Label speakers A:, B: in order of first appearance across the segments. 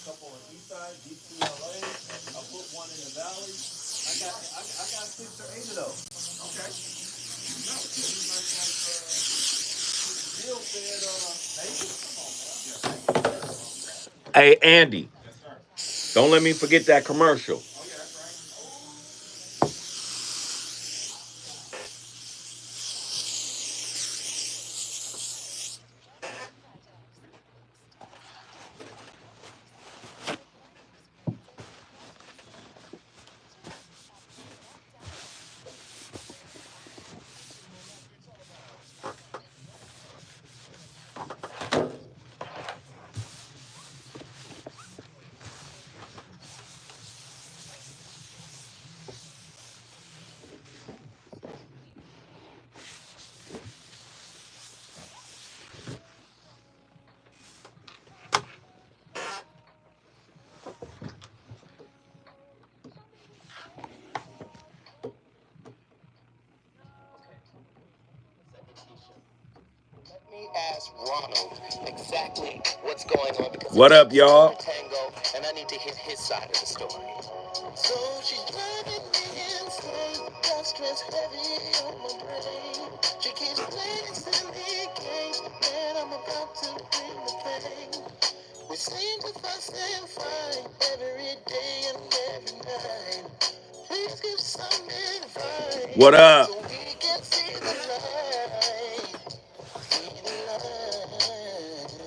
A: couple on the east side, deep to LA. I put one in the valley. I got 6 or 8 of those. Okay. No, maybe Bill said, maybe. Come on, man.
B: Hey, Andy,
A: Yes, sir.
B: don't let me forget that commercial.
A: Oh yeah, that's right.
C: Let me ask Ronald exactly what's going on because
B: What
C: again,
B: up,
C: this is
B: y'all?
C: the tango, and I need to hear his side of the story. So she's driving me insane, got stress heavy on my brain. She keeps playing silly games, and I'm about to bring the pain. We seem to fuss and fight every day and every night. Please give some advice
B: What up?
C: so we can see the light. See the light.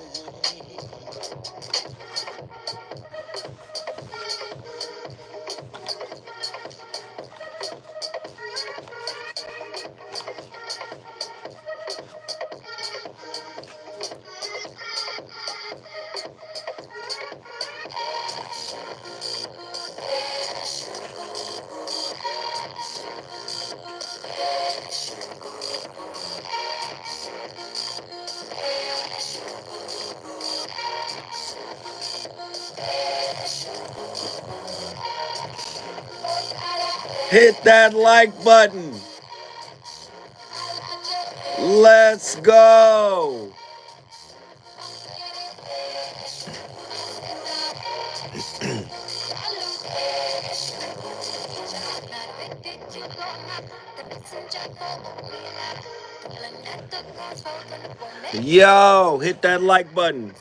B: Hit that like button. Let's go. Yo, hit that like button.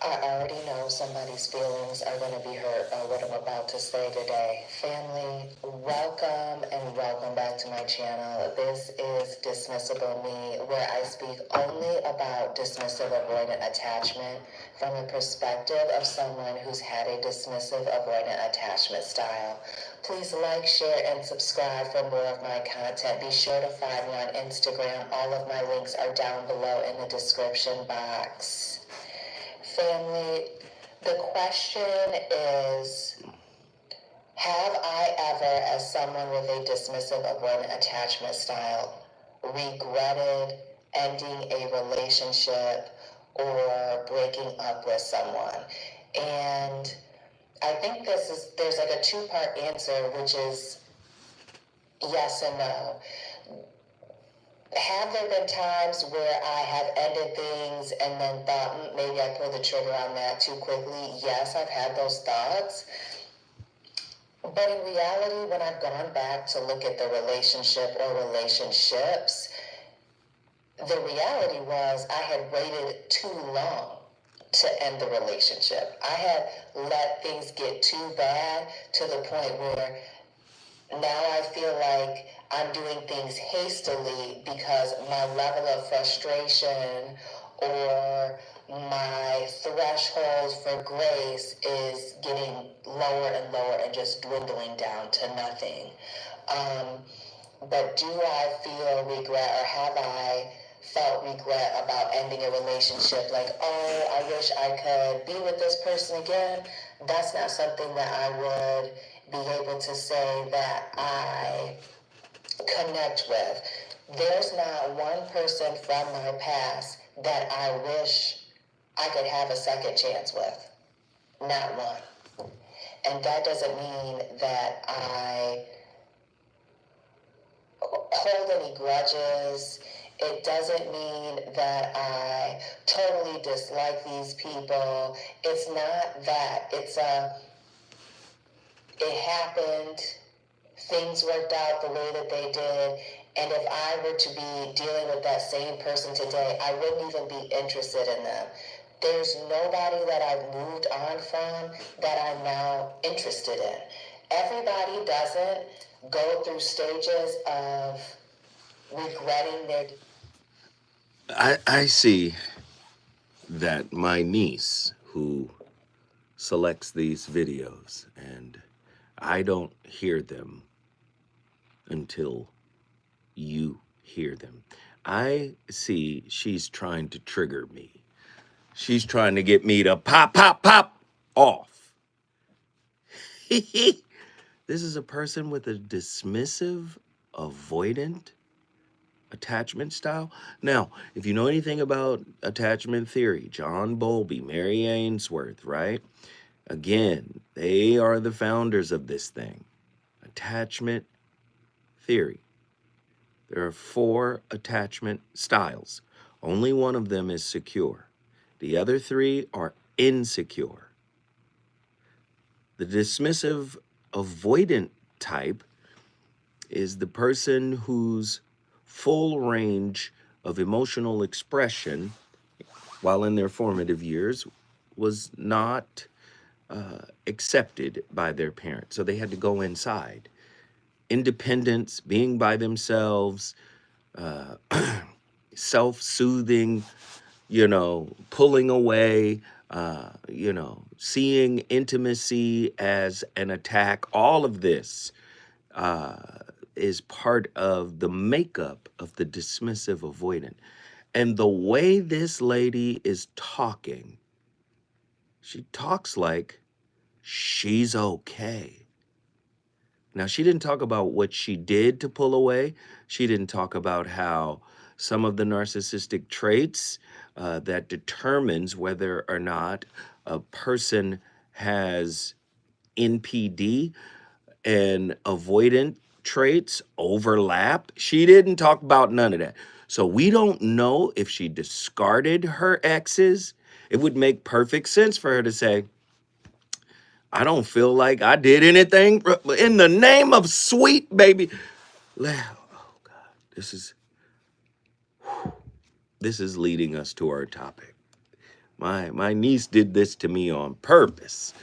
C: I already know somebody's feelings are going to be hurt by what I'm about to say today. Family, welcome back to my channel. This is Dismissible Me, where I speak only about dismissive avoidant attachment from the perspective of someone who's had a dismissive avoidant attachment style. Please like, share, and subscribe for more of my content. Be sure to find me on Instagram. All of my links are down below in the description box. Family, the question is, have I ever, as someone with a dismissive avoidant attachment style, regretted ending a relationship or breaking up with someone? And I think there's like a two-part answer, which is yes and no. Have there been times where I have ended things and then thought, maybe I pulled the trigger on that too quickly? Yes, I've had those thoughts. But in reality, when I've gone back to look at the relationship or relationships, the reality was I had waited too long to end the relationship. I had let things get too bad to the point where now I feel like I'm doing things hastily because my level of frustration or my threshold for grace is getting lower and lower and just dwindling down to nothing. But do I feel regret, or have I felt regret about ending a relationship, like, oh, I wish I could be with this person again, that's not something that I would be able to say that I connect with. There's not one person from my past that I wish I could have a second chance with. Not one. And that doesn't mean that I hold any grudges. It doesn't mean that I totally dislike these people. It's not that. It happened. Things worked out the way that they did. And if I were to be dealing with that same person today, I wouldn't even be interested in them. There's nobody that I've moved on from that I'm now interested in. Everybody doesn't go through stages of regretting their...
B: I see that my niece, who selects these videos, and I don't hear them until you hear them. I see she's trying to trigger me. She's trying to get me to pop off. This is a person with a dismissive, avoidant attachment style. Now, if you know anything about attachment theory, John Bowlby, Mary Ainsworth, right? Again, they are the founders of this thing. Attachment theory. There are 4 attachment styles. Only one of them is secure. The other 3 are insecure. The dismissive avoidant type is the person whose full range of emotional expression while in their formative years was not accepted by their parents. So they had to go inside. Independence, being by themselves, self-soothing, pulling away, seeing intimacy as an attack. All of this is part of the makeup of the dismissive avoidant. And the way this lady is talking, she talks like she's okay. Now, she didn't talk about what she did to pull away. She didn't talk about how some of the narcissistic traits that determines whether or not a person has NPD and avoidant traits overlap. She didn't talk about none of that. So we don't know if she discarded her exes. It would make perfect sense for her to say, I don't feel like I did anything in the name of sweet baby. Oh God, this is leading us to our topic. My niece did this to me on purpose.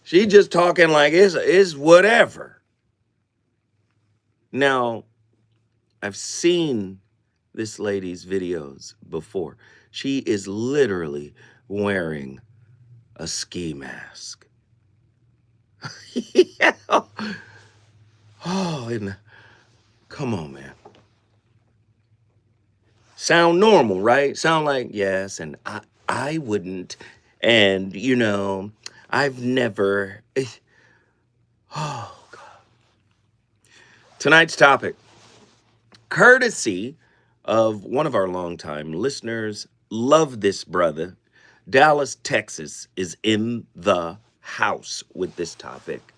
B: She just talking like it's whatever. Now, I've seen this lady's videos before. She is literally wearing a ski mask. Yeah. Oh, and come on, man. Sound normal, right? Sound like, yes, and I wouldn't. And, I've never. Oh, God. Tonight's topic, courtesy of one of our longtime listeners, love this brother, Dallas, Texas, is in the house with this topic.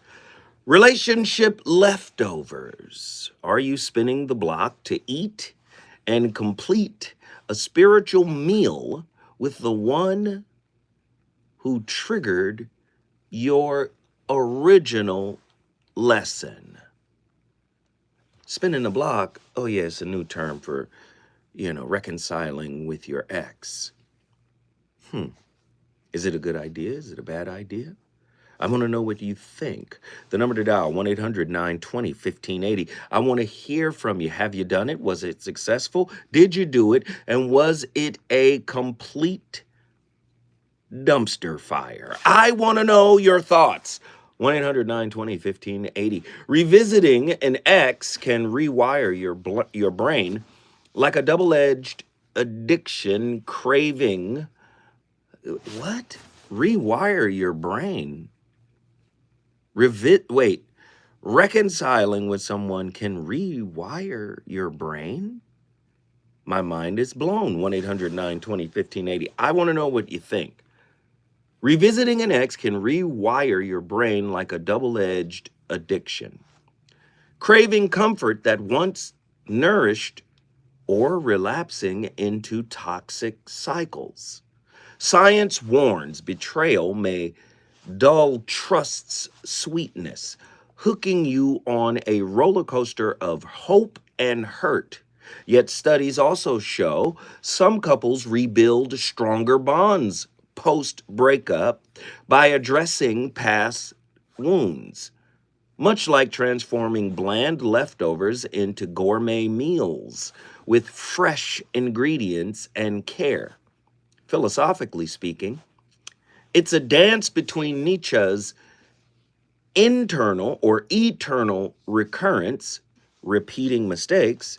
B: Relationship leftovers. Are you spinning the block to eat and complete a spiritual meal with the one who triggered your original lesson? Spinning the block, oh yeah, it's a new term for, reconciling with your ex. Is it a good idea? Is it a bad idea? I want to know what you think. The number to dial, 1-800-920-1580. I want to hear from you. Have you done it? Was it successful? Did you do it? And was it a complete dumpster fire? I want to know your thoughts. 1-800-920-1580. Revisiting an ex can rewire your brain like a double-edged addiction, craving. What? Rewire your brain. Reconciling with someone can rewire your brain? My mind is blown. 1-800-920-1580. I want to know what you think. Revisiting an ex can rewire your brain like a double-edged addiction. Craving comfort that once nourished or relapsing into toxic cycles. Science warns betrayal may dull trust's sweetness, hooking you on a roller coaster of hope and hurt. Yet studies also show some couples rebuild stronger bonds post-breakup by addressing past wounds, much like transforming bland leftovers into gourmet meals with fresh ingredients and care. Philosophically speaking, it's a dance between Nietzsche's internal or eternal recurrence, repeating mistakes,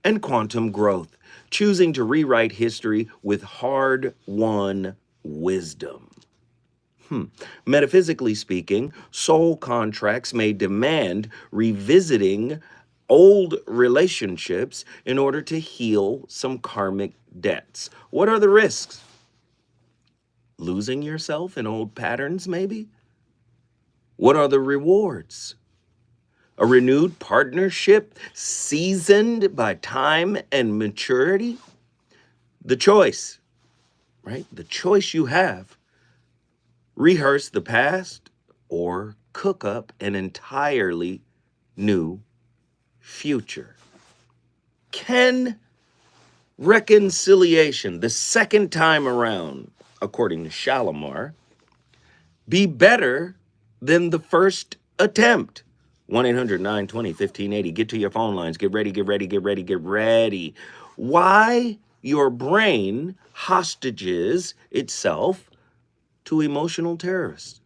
B: and quantum growth, choosing to rewrite history with hard-won wisdom. Metaphysically speaking, soul contracts may demand revisiting old relationships in order to heal some karmic debts. What are the risks? Losing yourself in old patterns, maybe? What are the rewards? A renewed partnership seasoned by time and maturity? The choice, right? The choice you have. Rehearse the past or cook up an entirely new future. Can reconciliation, the second time around, according to Shalimar, be better than the first attempt? 1-800-920-1580. Get to your phone lines. Get ready, get ready, get ready, get ready. Why your brain hostages itself to emotional terrorists.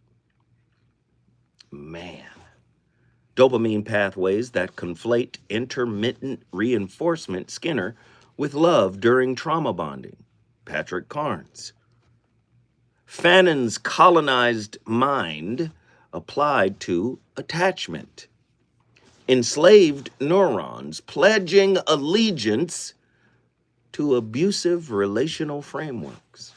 B: Man. Dopamine pathways that conflate intermittent reinforcement, Skinner, with love during trauma bonding, Patrick Carnes. Fanon's colonized mind applied to attachment. Enslaved neurons pledging allegiance to abusive relational frameworks.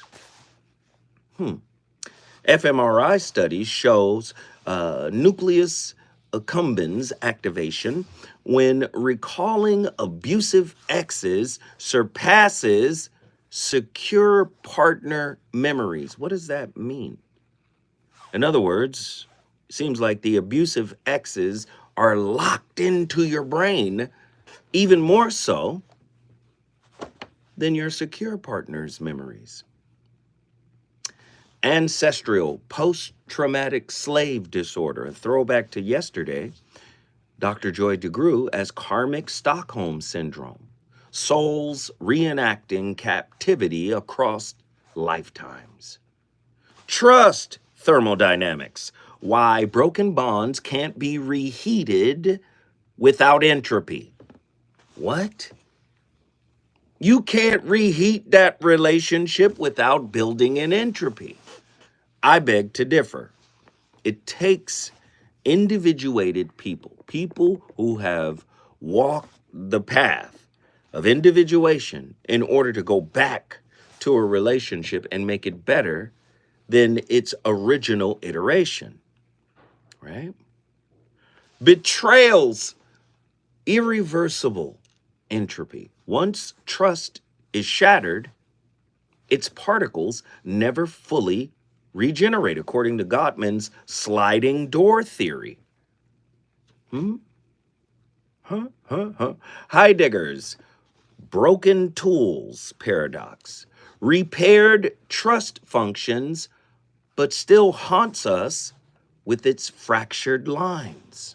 B: fMRI studies shows nucleus accumbens activation when recalling abusive exes surpasses secure partner memories. What does that mean? In other words, it seems like the abusive exes are locked into your brain even more so than your secure partner's memories. Ancestral post-traumatic slave disorder, a throwback to yesterday, Dr. Joy DeGruy as karmic Stockholm syndrome, souls reenacting captivity across lifetimes. Trust thermodynamics, why broken bonds can't be reheated without entropy. What? You can't reheat that relationship without building in entropy. I beg to differ. It takes individuated people, people who have walked the path of individuation in order to go back to a relationship and make it better than its original iteration, right? Betrayals, irreversible entropy. Once trust is shattered, its particles never fully regenerate, according to Gottman's sliding door theory. Heidegger's broken tools paradox. Repaired trust functions, but still haunts us with its fractured lines.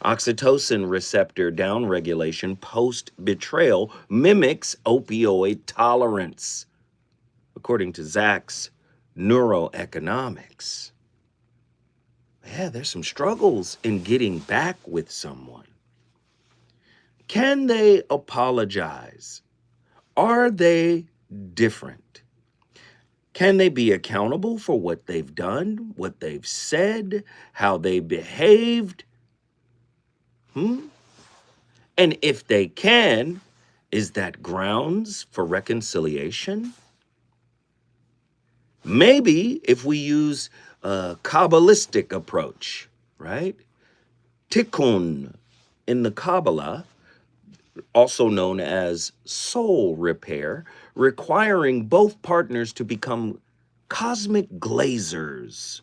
B: Oxytocin receptor downregulation post-betrayal mimics opioid tolerance, according to Zach's neuroeconomics. Yeah, there's some struggles in getting back with someone. Can they apologize? Are they different? Can they be accountable for what they've done, what they've said, how they behaved? And if they can, is that grounds for reconciliation? Maybe if we use a Kabbalistic approach, right? Tikkun in the Kabbalah, also known as soul repair, requiring both partners to become cosmic glazers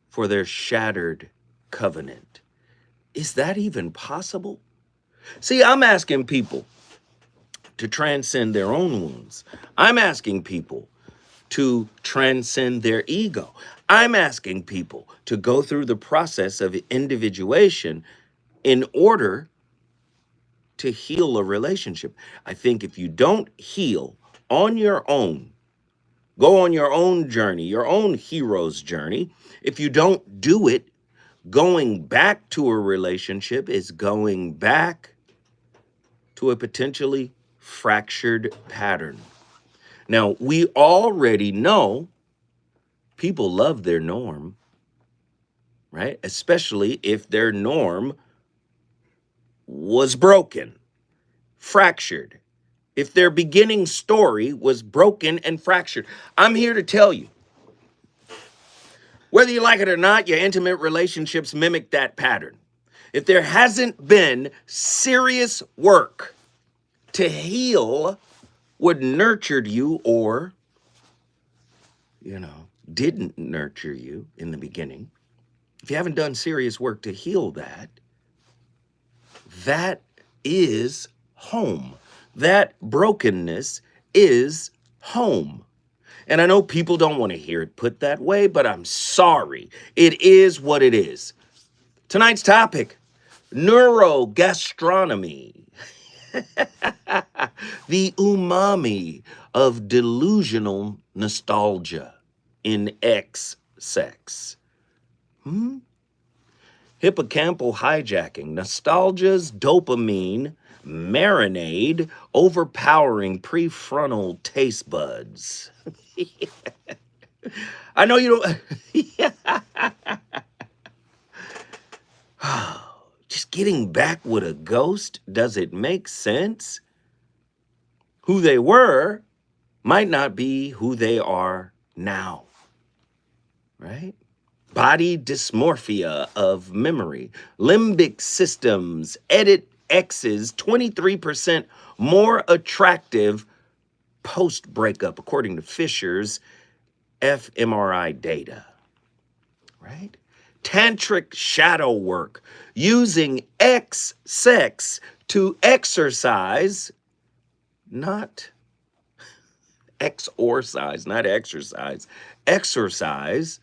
B: for their shattered covenant. Is that even possible? See, I'm asking people to transcend their own wounds. I'm asking people to transcend their ego. I'm asking people to go through the process of individuation in order to heal a relationship. I think if you don't heal on your own, go on your own journey, your own hero's journey, if you don't do it, going back to a relationship is going back to a potentially fractured pattern. Now, we already know people love their norm, right? Especially if their norm was broken, fractured. If their beginning story was broken and fractured. I'm here to tell you, whether you like it or not, your intimate relationships mimic that pattern. If there hasn't been serious work to heal what nurtured you or, didn't nurture you in the beginning, if you haven't done serious work to heal that, that is home. That brokenness is home. And I know people don't want to hear it put that way, but I'm sorry. It is what it is. Tonight's topic, neuro-gastronomy. The umami of delusional nostalgia in sex. Hippocampal hijacking, nostalgia's dopamine marinade, overpowering prefrontal taste buds. I know you don't. Just getting back with a ghost, does it make sense? Who they were might not be who they are now, right? Body dysmorphia of memory, limbic systems, edit exes, 23% more attractive post-breakup, according to Fisher's fMRI data, right? Tantric shadow work, using sex to exercise, not exorcise, not exercise, exercise,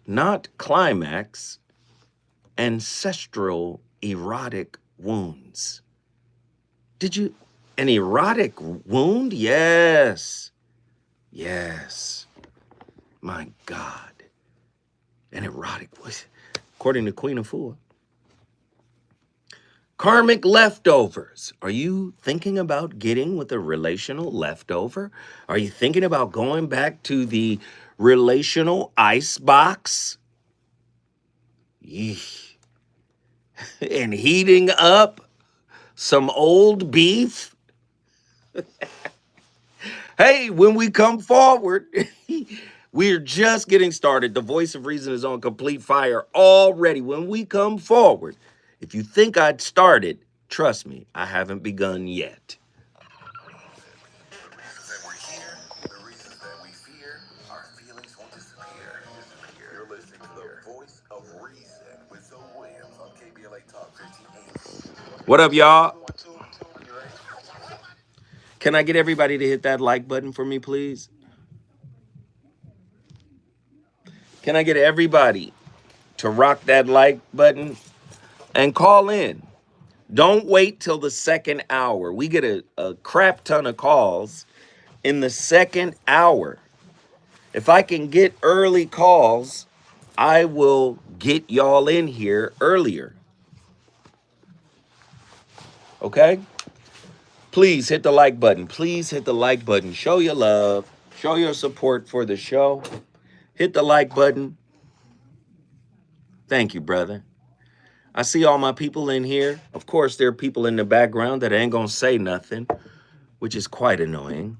B: not climax, ancestral erotic wounds. An erotic wound? Yes. My God. An erotic wound, according to Queen Afua. Karmic leftovers. Are you thinking about getting with a relational leftover? Are you thinking about going back to the relational ice box? Yeesh. And heating up some old beef? Hey, when we come forward, we're just getting started. The voice of reason is on complete fire already. When we come forward, if you think I'd started, trust me, I haven't begun yet. The reasons that we fear, our feelings won't disappear. You're listening to the voice of reason with Zoe Williams on KBLA Talk 1580. What up, y'all? Can I get everybody to hit that like button for me, please? Can I get everybody to rock that like button and call in? Don't wait till the second hour. We get a crap ton of calls in the second hour. If I can get early calls, I will get y'all in here earlier. Okay? Please hit the like button. Please hit the like button. Show your love. Show your support for the show. Hit the like button. Thank you, brother. I see all my people in here. Of course, there are people in the background that ain't gonna say nothing, which is quite annoying.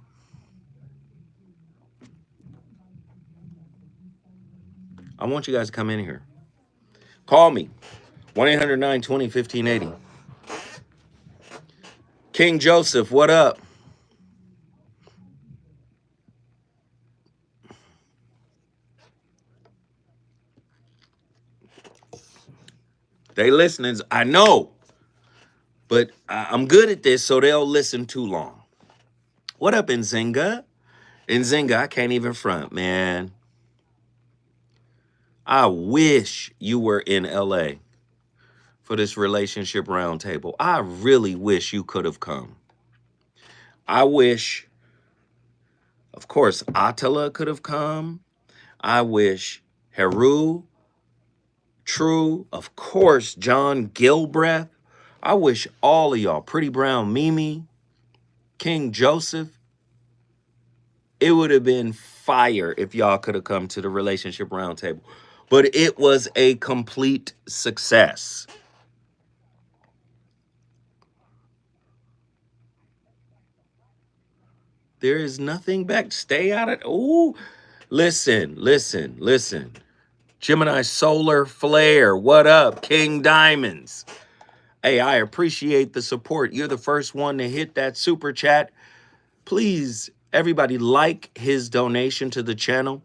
B: I want you guys to come in here. Call me. 1-800-920-1580. King Joseph, what up? They listeners, I know, but I'm good at this, so they'll listen too long. What up, Nzinga? Nzinga, I can't even front, man. I wish you were in LA for this relationship roundtable. I really wish you could have come. I wish, of course, Attila could have come. I wish Heru, True, of course, John Gilbreth. I wish all of y'all, Pretty Brown Mimi, King Joseph, it would have been fire if y'all could have come to the relationship roundtable. But it was a complete success. There is nothing back. Stay out of. Ooh, listen. Gemini Solar Flare, what up? King Diamonds. Hey, I appreciate the support. You're the first one to hit that super chat. Please, everybody, like his donation to the channel.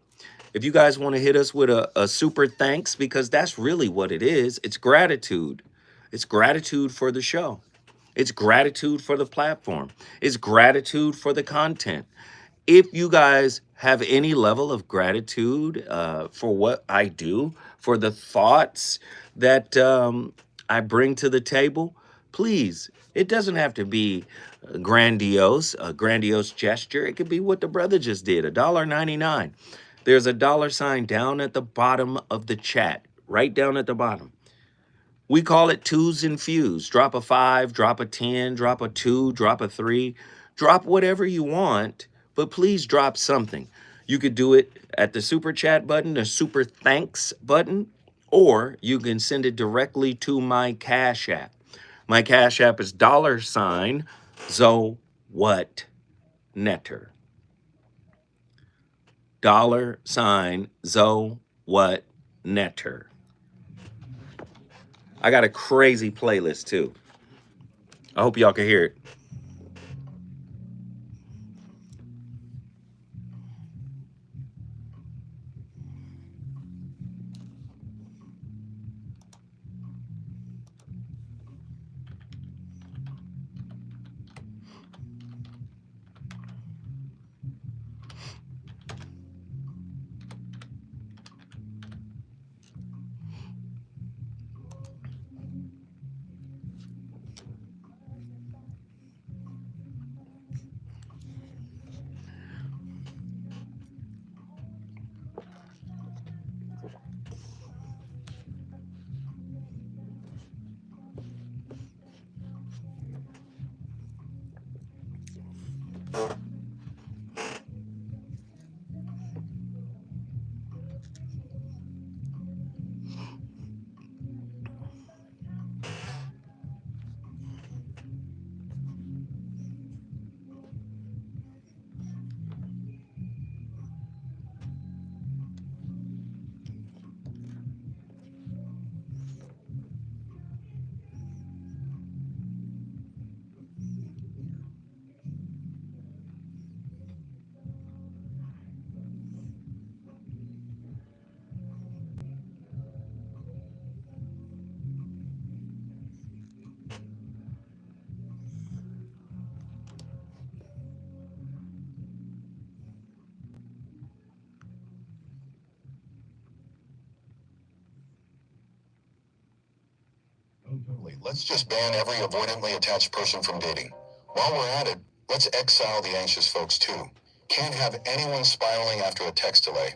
B: If you guys want to hit us with a super thanks, because that's really what it is. It's gratitude. It's gratitude for the show. It's gratitude for the platform. It's gratitude for the content. If you guys have any level of gratitude for what I do, for the thoughts that I bring to the table, please, it doesn't have to be a grandiose gesture. It could be what the brother just did, $1.99. There's a $sign down at the bottom of the chat, right down at the bottom. We call it twos infused. Drop a 5, drop a 10, drop a 2, drop a 3, drop whatever you want, but please drop something. You could do it at the super chat button, the super thanks button, or you can send it directly to my Cash App. My Cash App is $Zoe What Netter. $Zoe What Netter. I got a crazy playlist too. I hope y'all can hear it.
D: Let's just ban every avoidantly attached person from dating. While we're at it, let's exile the anxious folks too. Can't have anyone spiraling after a text delay.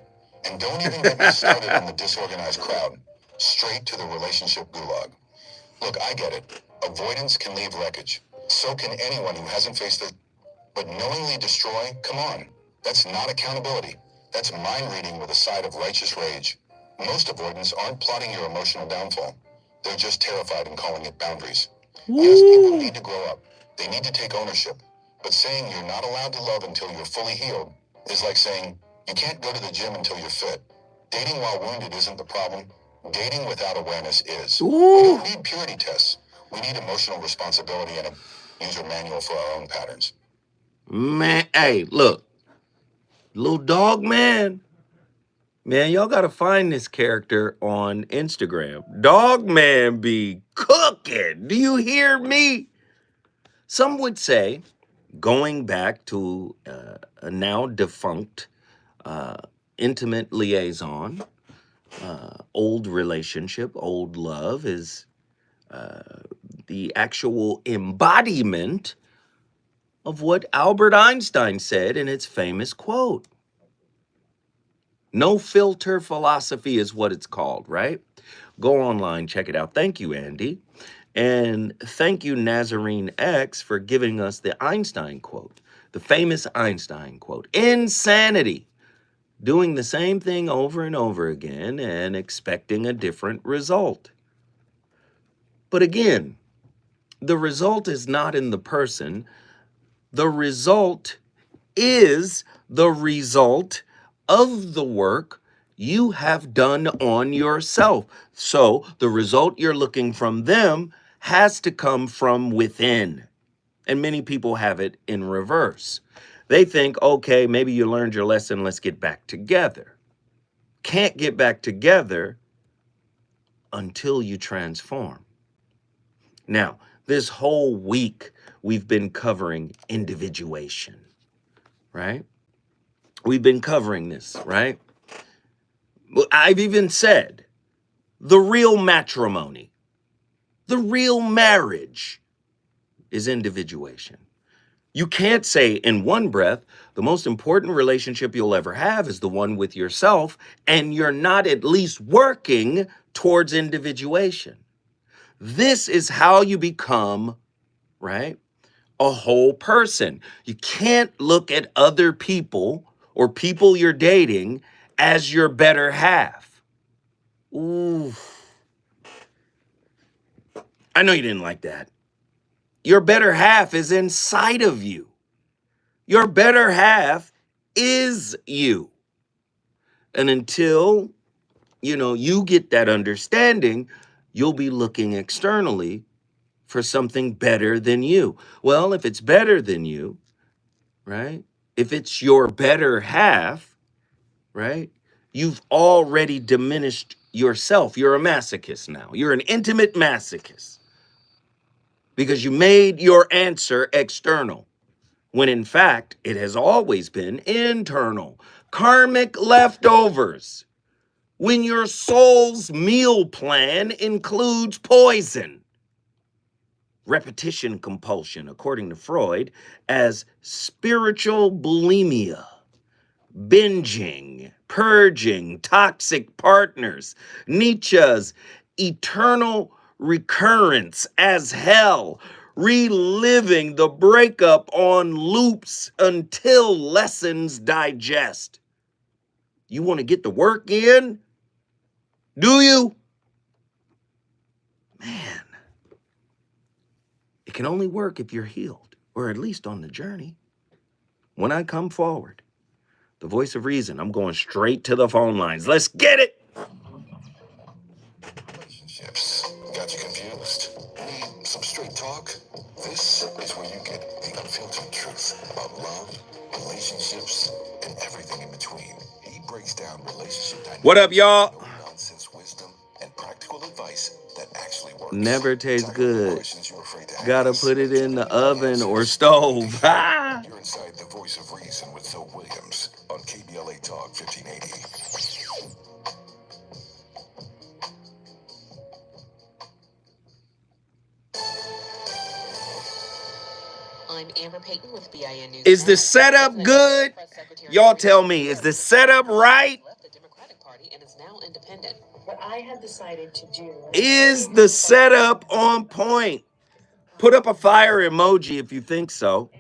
D: And don't even get me started on the disorganized crowd. Straight to the relationship gulag. Look, I get it. Avoidance can leave wreckage. So can anyone who hasn't faced it. But knowingly destroy, come on. That's not accountability. That's mind reading with a side of righteous rage. Most avoidants aren't plotting your emotional downfall. They're just terrified and calling it boundaries. Yes, people need to grow up. They need to take ownership. But saying you're not allowed to love until you're fully healed is like saying you can't go to the gym until you're fit. Dating while wounded isn't the problem. Dating without awareness is. We don't need purity tests. We need emotional responsibility and a user manual for our own patterns.
B: Man, hey, look, little dog man. Man, y'all gotta find this character on Instagram. Dog man be cooking. Do you hear me? Some would say, going back to a now defunct intimate liaison, old relationship, old love is the actual embodiment of what Albert Einstein said in its famous quote. No filter philosophy is what it's called, right? Go online, check it out. Thank you, Andy. And thank you, Nazarene X, for giving us the Einstein quote, the famous Einstein quote. Insanity. Doing the same thing over and over again and expecting a different result. But again, the result is not in the person. The result is the result of the work you have done on yourself. So the result you're looking from them has to come from within. And many people have it in reverse. They think, okay, maybe you learned your lesson, let's get back together. Can't get back together until you transform. Now, this whole week, we've been covering individuation, right? We've been covering this, right? I've even said the real matrimony, the real marriage is individuation. You can't say in one breath, the most important relationship you'll ever have is the one with yourself, and you're not at least working towards individuation. This is how you become, right, a whole person. You can't look at other people or people you're dating as your better half. Ooh. I know you didn't like that. Your better half is inside of you. Your better half is you. And until, you get that understanding, you'll be looking externally for something better than you. Well, if it's better than you, right? If it's your better half, right? You've already diminished yourself. You're a masochist now. You're an intimate masochist because you made your answer external, when in fact, it has always been internal. Karmic leftovers. When your soul's meal plan includes poison. Repetition compulsion, according to Freud, as spiritual bulimia. Binging, purging, toxic partners. Nietzsche's eternal recurrence as hell. Reliving the breakup on loops until lessons digest. You want to get the work in? Do you? Man, it can only work if you're healed, or at least on the journey. When I come forward, the voice of reason, I'm going straight to the phone lines. Let's get it.
D: Relationships. Got you confused? Need some straight talk? This is where you get the unfiltered truth about love, relationships, and everything in between. He breaks down relationship dynamics.
B: What up, y'all?
D: No nonsense wisdom and practical advice that actually works.
B: Never tastes
D: Tackle the
B: good.
D: questions you were afraid to
B: Gotta
D: ask.
B: put it in the
D: Giving you
B: oven
D: answers.
B: or stove. Ah!
D: You're inside the voice of reason with Phil Williams on KBLA Talk 1580.
E: I'm Amber Payton with BIN News.
B: Is the setup good? Y'all tell me, is the setup right?
E: Left the Democratic Party and is now independent.
C: What I had decided to do
B: Is the setup on point? Put up a fire emoji if you think so.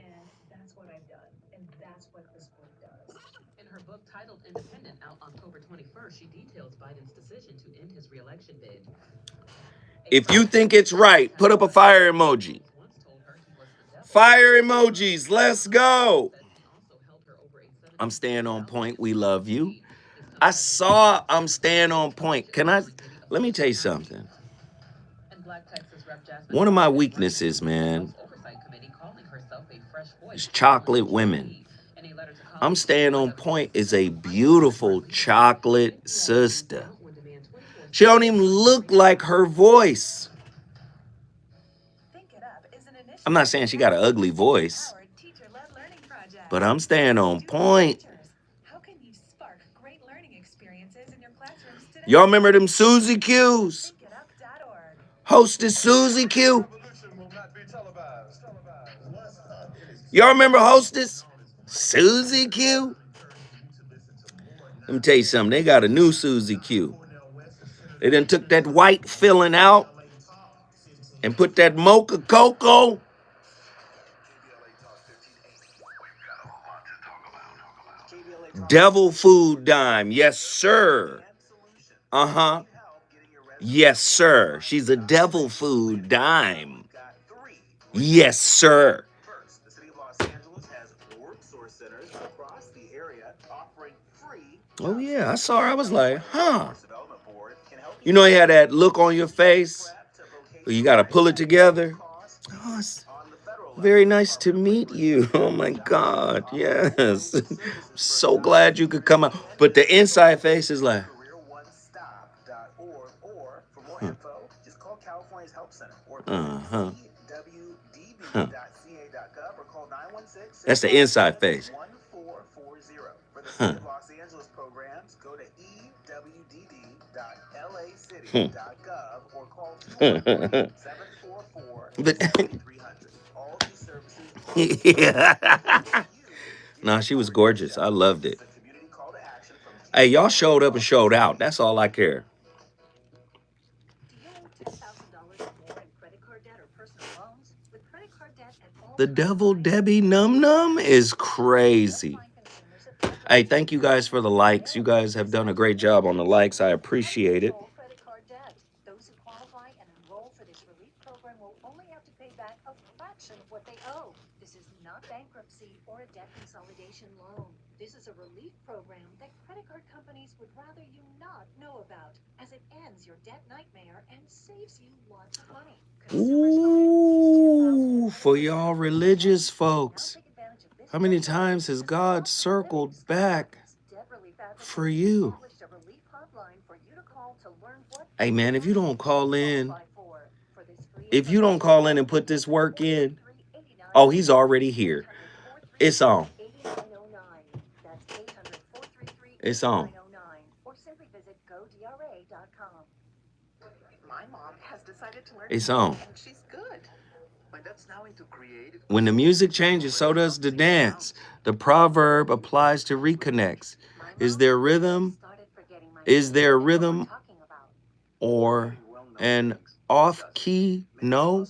E: In her book titled Independent, out October 21st, she details Biden's decision to end his re-election bid.
B: If you think it's right, put up a fire emoji. Fire emojis, let's go. I'm staying on point. We love you. I saw I'm staying on point. Let me tell you something. One of my weaknesses, man, is chocolate women. I'm staying on point is a beautiful chocolate sister. She don't even look like her voice. I'm not saying she got an ugly voice, but I'm staying on point. Y'all remember them Susie Q's? Hostess Susie Q? Y'all remember Hostess? Susie Q? Let me tell you something. They got a new Susie Q. They done took that white filling out and put that mocha cocoa. Devil food dime. Yes, sir. Uh-huh. Yes, sir. She's a devil food dime. Yes, sir.
A: The city of Los Angeles has work source centers across the area offering free.
B: Oh, yeah. I saw her. I was like, huh. You know, you had that look on your face where you got to pull it together. Oh, it's very nice to meet you. Oh, my God. Yes. So glad you could come out. But the inside face is like,
A: Or for more info, just call California's Help Center or
B: uh-huh.
A: ewdb.ca.gov or call 916.
B: That's the inside face.
A: 1440. For the City of Los Angeles programs, go to ewdd.lacity.gov or call 744 300. All these services.
B: Yeah. Nah, she was gorgeous. I loved it. Hey, y'all showed up and showed out. That's all I care. The Devil Debbie Num Num is crazy. Hey, thank you guys for the likes. You guys have done a great job on the likes. I appreciate it.
C: Those who qualify and enroll for this relief program will only have to pay back a fraction of what they owe. This is not bankruptcy or a debt consolidation loan. This is a relief program that credit card companies would rather you not know about, as it ends your debt nightmare and saves you lots of money.
B: Ooh, for y'all religious folks. How many times has God circled back for you? Hey, man, if you don't call in and put this work in, oh, he's already here. It's on. It's on. It's on. When the music changes, so does the dance. The proverb applies to reconnects. Is there rhythm? Is there rhythm or an off-key no?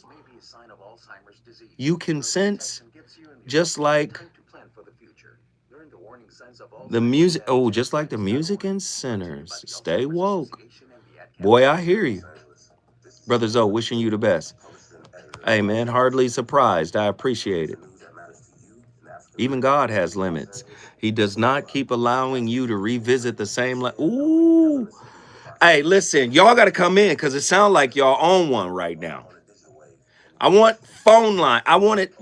B: You can sense just like the music. Oh, just like the music in sinners. Stay woke. Boy, I hear you. Brother Zoe, wishing you the best. Hey, man, hardly surprised. I appreciate it. Even God has limits. He does not keep allowing you to revisit the same. Ooh. Hey, listen, y'all got to come in because it sounds like y'all on one right now. I want phone line. I want it.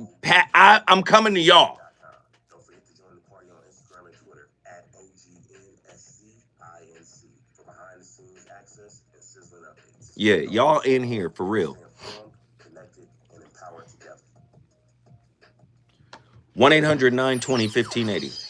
B: I'm coming to y'all. Yeah, y'all in here for real. 1-800-920-1580.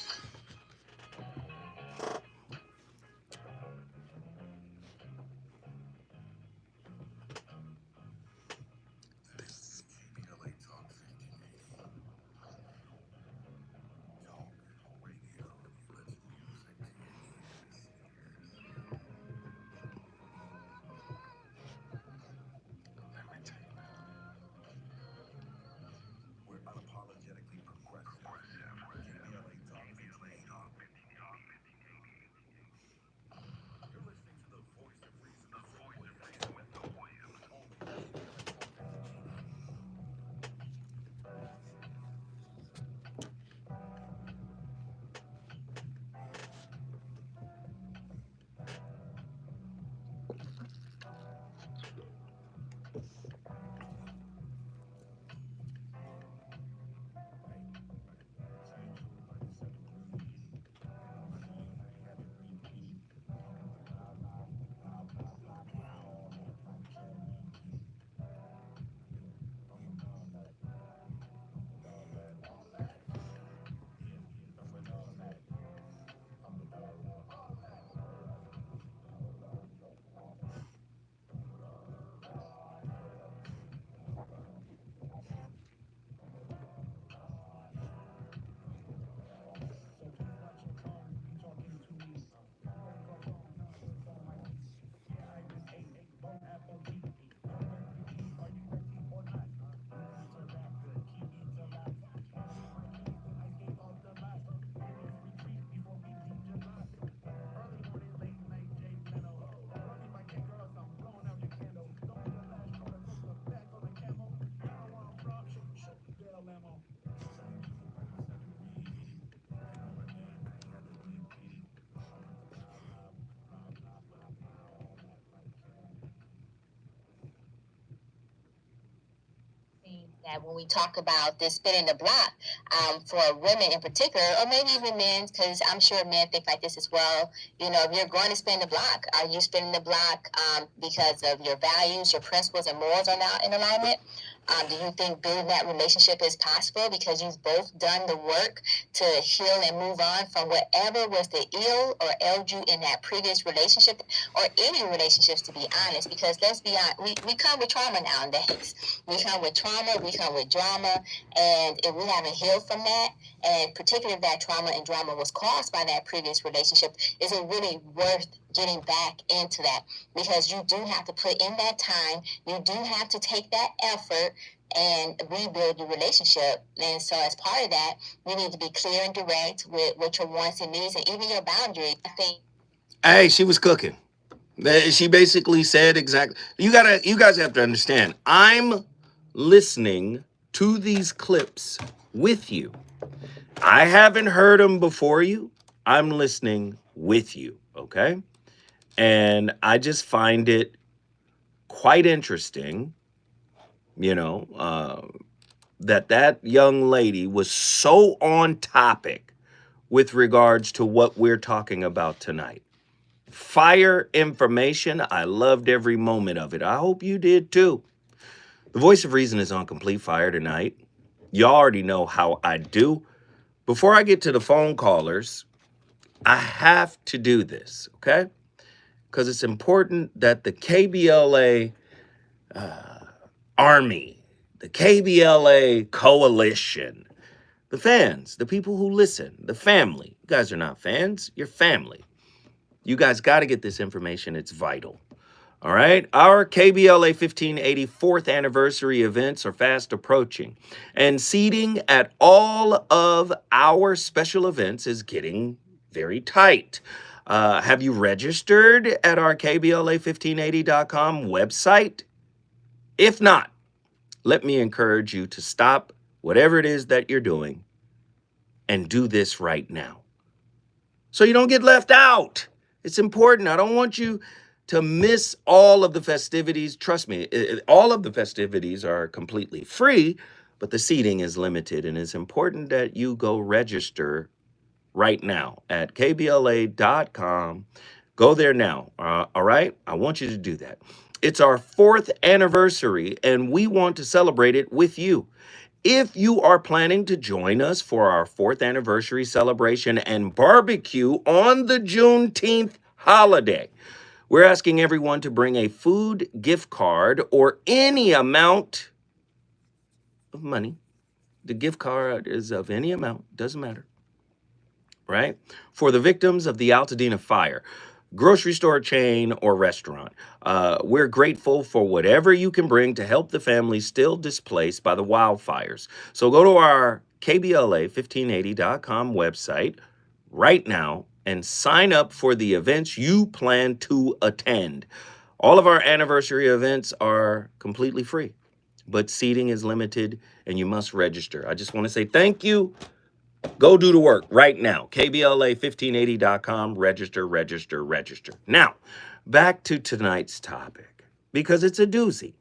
C: that when we talk about this spinning the block, for women in particular, or maybe even men, because I'm sure men think like this as well. You know, if you're going to spin the block, are you spinning the block because of your values, your principles, and morals are not in alignment? Do you think building that relationship is possible because you've both done the work to heal and move on from whatever was the ill or ailed you in that previous relationship, or any relationships, to be honest? Because let's be honest, we come with trauma nowadays. We come with trauma, we come with drama, and if we haven't healed from that, and particularly if that trauma and drama was caused by that previous relationship, is it really worth getting back into that? Because you do have to put in that time, you do have to take that effort and rebuild your relationship. And so as part of that, you need to be clear and direct with what your wants and needs and even your boundaries. I think.
B: Hey, she was cooking. She basically said exactly. You guys have to understand. I'm listening to these clips with you. I haven't heard them before you. I'm listening with you, okay? And I just find it quite interesting, you know, that young lady was so on topic with regards to what we're talking about tonight. Fire information. I loved every moment of it. I hope you did too. The Voice of Reason is on complete fire tonight. You already know how I do. Before I get to the phone callers, I have to do this, okay? Because it's important that the KBLA army, the KBLA coalition, the fans, the people who listen, the family. You guys are not fans, you're family. You guys got to get this information. It's vital. All right. Our KBLA 1580 4th anniversary events are fast approaching, and seating at all of our special events is very tight. Have you registered at our KBLA1580.com website? If not, let me encourage you to stop whatever it is that you're doing and do this right now, so you don't get left out. It's important. I don't want you to miss all of the festivities. Trust me, all of the festivities are completely free, but the seating is limited, and it's important that you go register right now at kbla.com. Go there now, all right? I want you to do that. It's our 4th anniversary, and we want to celebrate it with you. If you are planning to join us for our 4th anniversary celebration and barbecue on the Juneteenth holiday, we're asking everyone to bring a food gift card or any amount of money. The gift card is of any amount, doesn't matter, right? For the victims of the Altadena fire, grocery store chain or restaurant. We're grateful for whatever you can bring to help the families still displaced by the wildfires. So go to our KBLA1580.com website right now and sign up for the events you plan to attend. All of our anniversary events are completely free, but seating is limited and you must register. I just want to say thank you. Go do the work right now. KBLA1580.com. Register. Now, back to tonight's topic, because it's a doozy.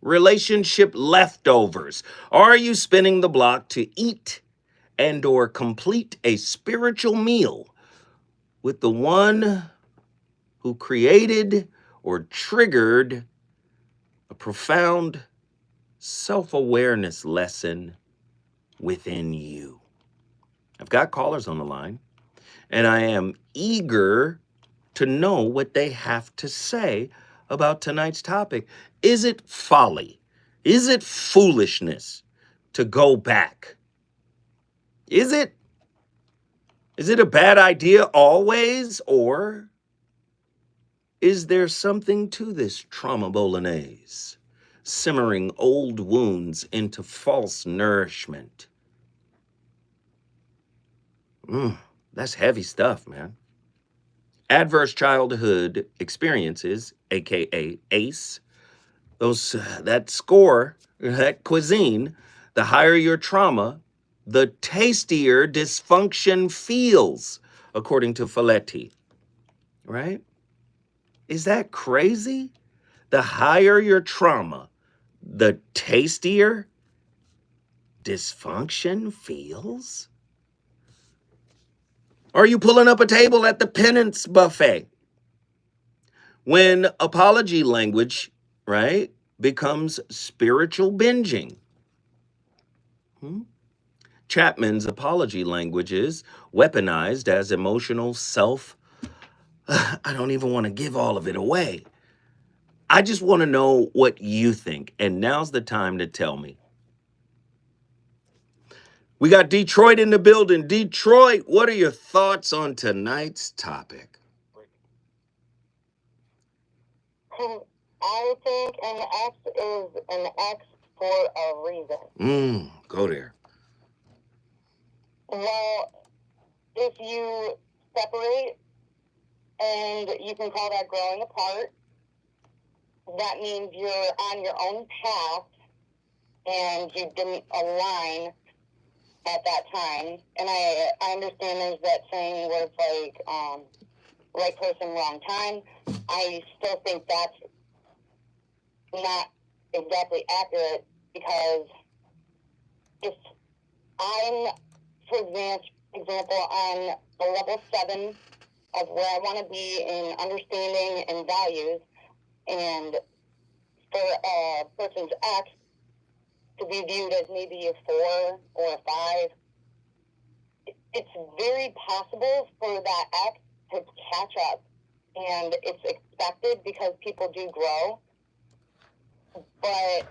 B: Relationship leftovers. Are you spinning the block to eat and or complete a spiritual meal with the one who created or triggered a profound self-awareness lesson within you? I've got callers on the line, and I am eager to know what they have to say about tonight's topic. Is it folly? Is it foolishness to go back? Is it a bad idea always, or is there something to this trauma bolognese, simmering old wounds into false nourishment? That's heavy stuff, man. Adverse childhood experiences, aka ACE, that score, that cuisine, the higher your trauma, the tastier dysfunction feels, according to Faletti. Right? Is that crazy? The higher your trauma, the tastier dysfunction feels? Are you pulling up a table at the penance buffet? When apology language, right, becomes spiritual binging. Chapman's apology language is weaponized as emotional self. I don't even want to give all of it away. I just want to know what you think. And now's the time to tell me. We got Detroit in the building. Detroit, what are your thoughts on tonight's topic?
C: I think an ex is an ex for a reason.
B: Go there.
C: Well, if you separate, and you can call that growing apart, that means you're on your own path and you didn't align at that time. And I understand there's that saying where it's like right person, wrong time. I still think that's not exactly accurate, because if I'm, for example, on the level 7 of where I want to be in understanding and values, and for a person's ex to be viewed as maybe a 4 or a 5, it's very possible for that ex to catch up, and it's expected because people do grow. But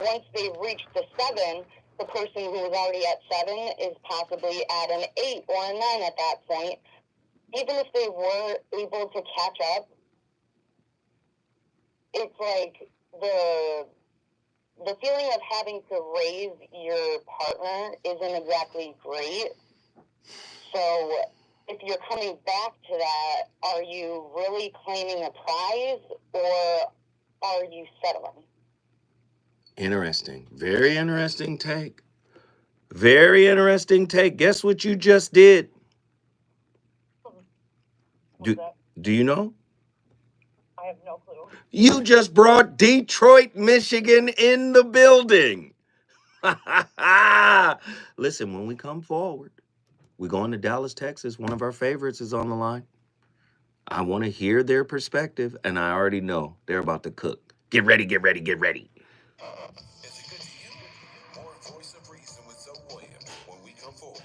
C: once they reach the 7, the person who is already at 7 is possibly at an 8 or a 9 at that point. Even if they were able to catch up, it's like the feeling of having to raise your partner isn't exactly great. So if you're coming back to that, are you really claiming a prize, or are you settling?
B: Interesting. Very interesting take. Very interesting take. Guess what you just did? Do you know?
C: I have no clue.
B: You just brought Detroit, Michigan in the building. Listen, when we come forward, we're going to Dallas, Texas. One of our favorites is on the line. I want to hear their perspective, and I already know they're about to cook. Get ready, get ready, get ready.
D: Is it good to you? More Voice of Reason with Zoe Williams when we come forward.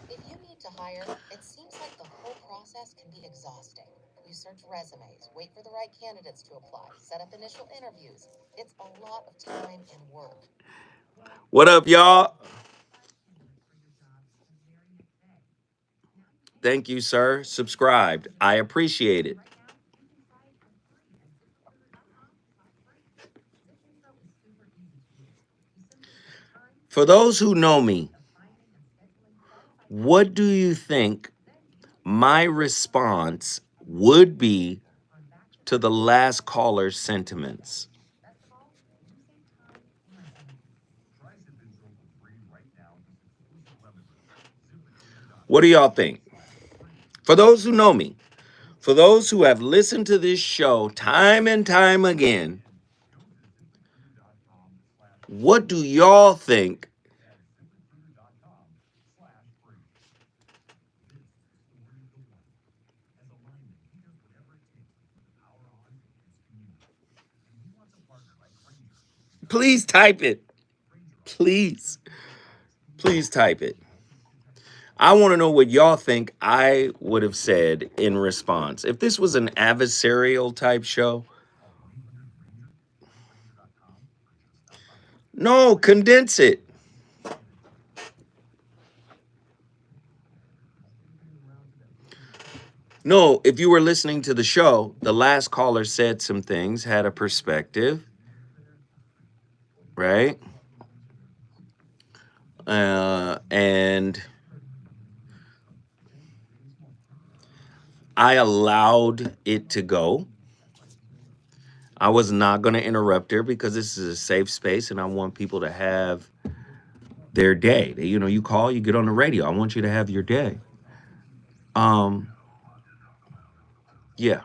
F: If you need to hire, it seems like the whole process can be exhausting. You search resumes, wait for the right candidates to apply, set up initial interviews. It's a lot of time and work.
B: What up, y'all? Thank you, sir. Subscribed. I appreciate it. For those who know me, what do you think my response would be to the last caller's sentiments? What do y'all think? For those who know me, for those who have listened to this show time and time again, what do y'all think Please type it. Please. Please type it. I want to know what y'all think I would have said in response. If this was an adversarial type show, no, condense it. No, if you were listening to the show, the last caller said some things, had a perspective, right? And I allowed it to go. I was not going to interrupt her because this is a safe space and I want people to have their day. You know, you call, you get on the radio. I want you to have your day. Yeah.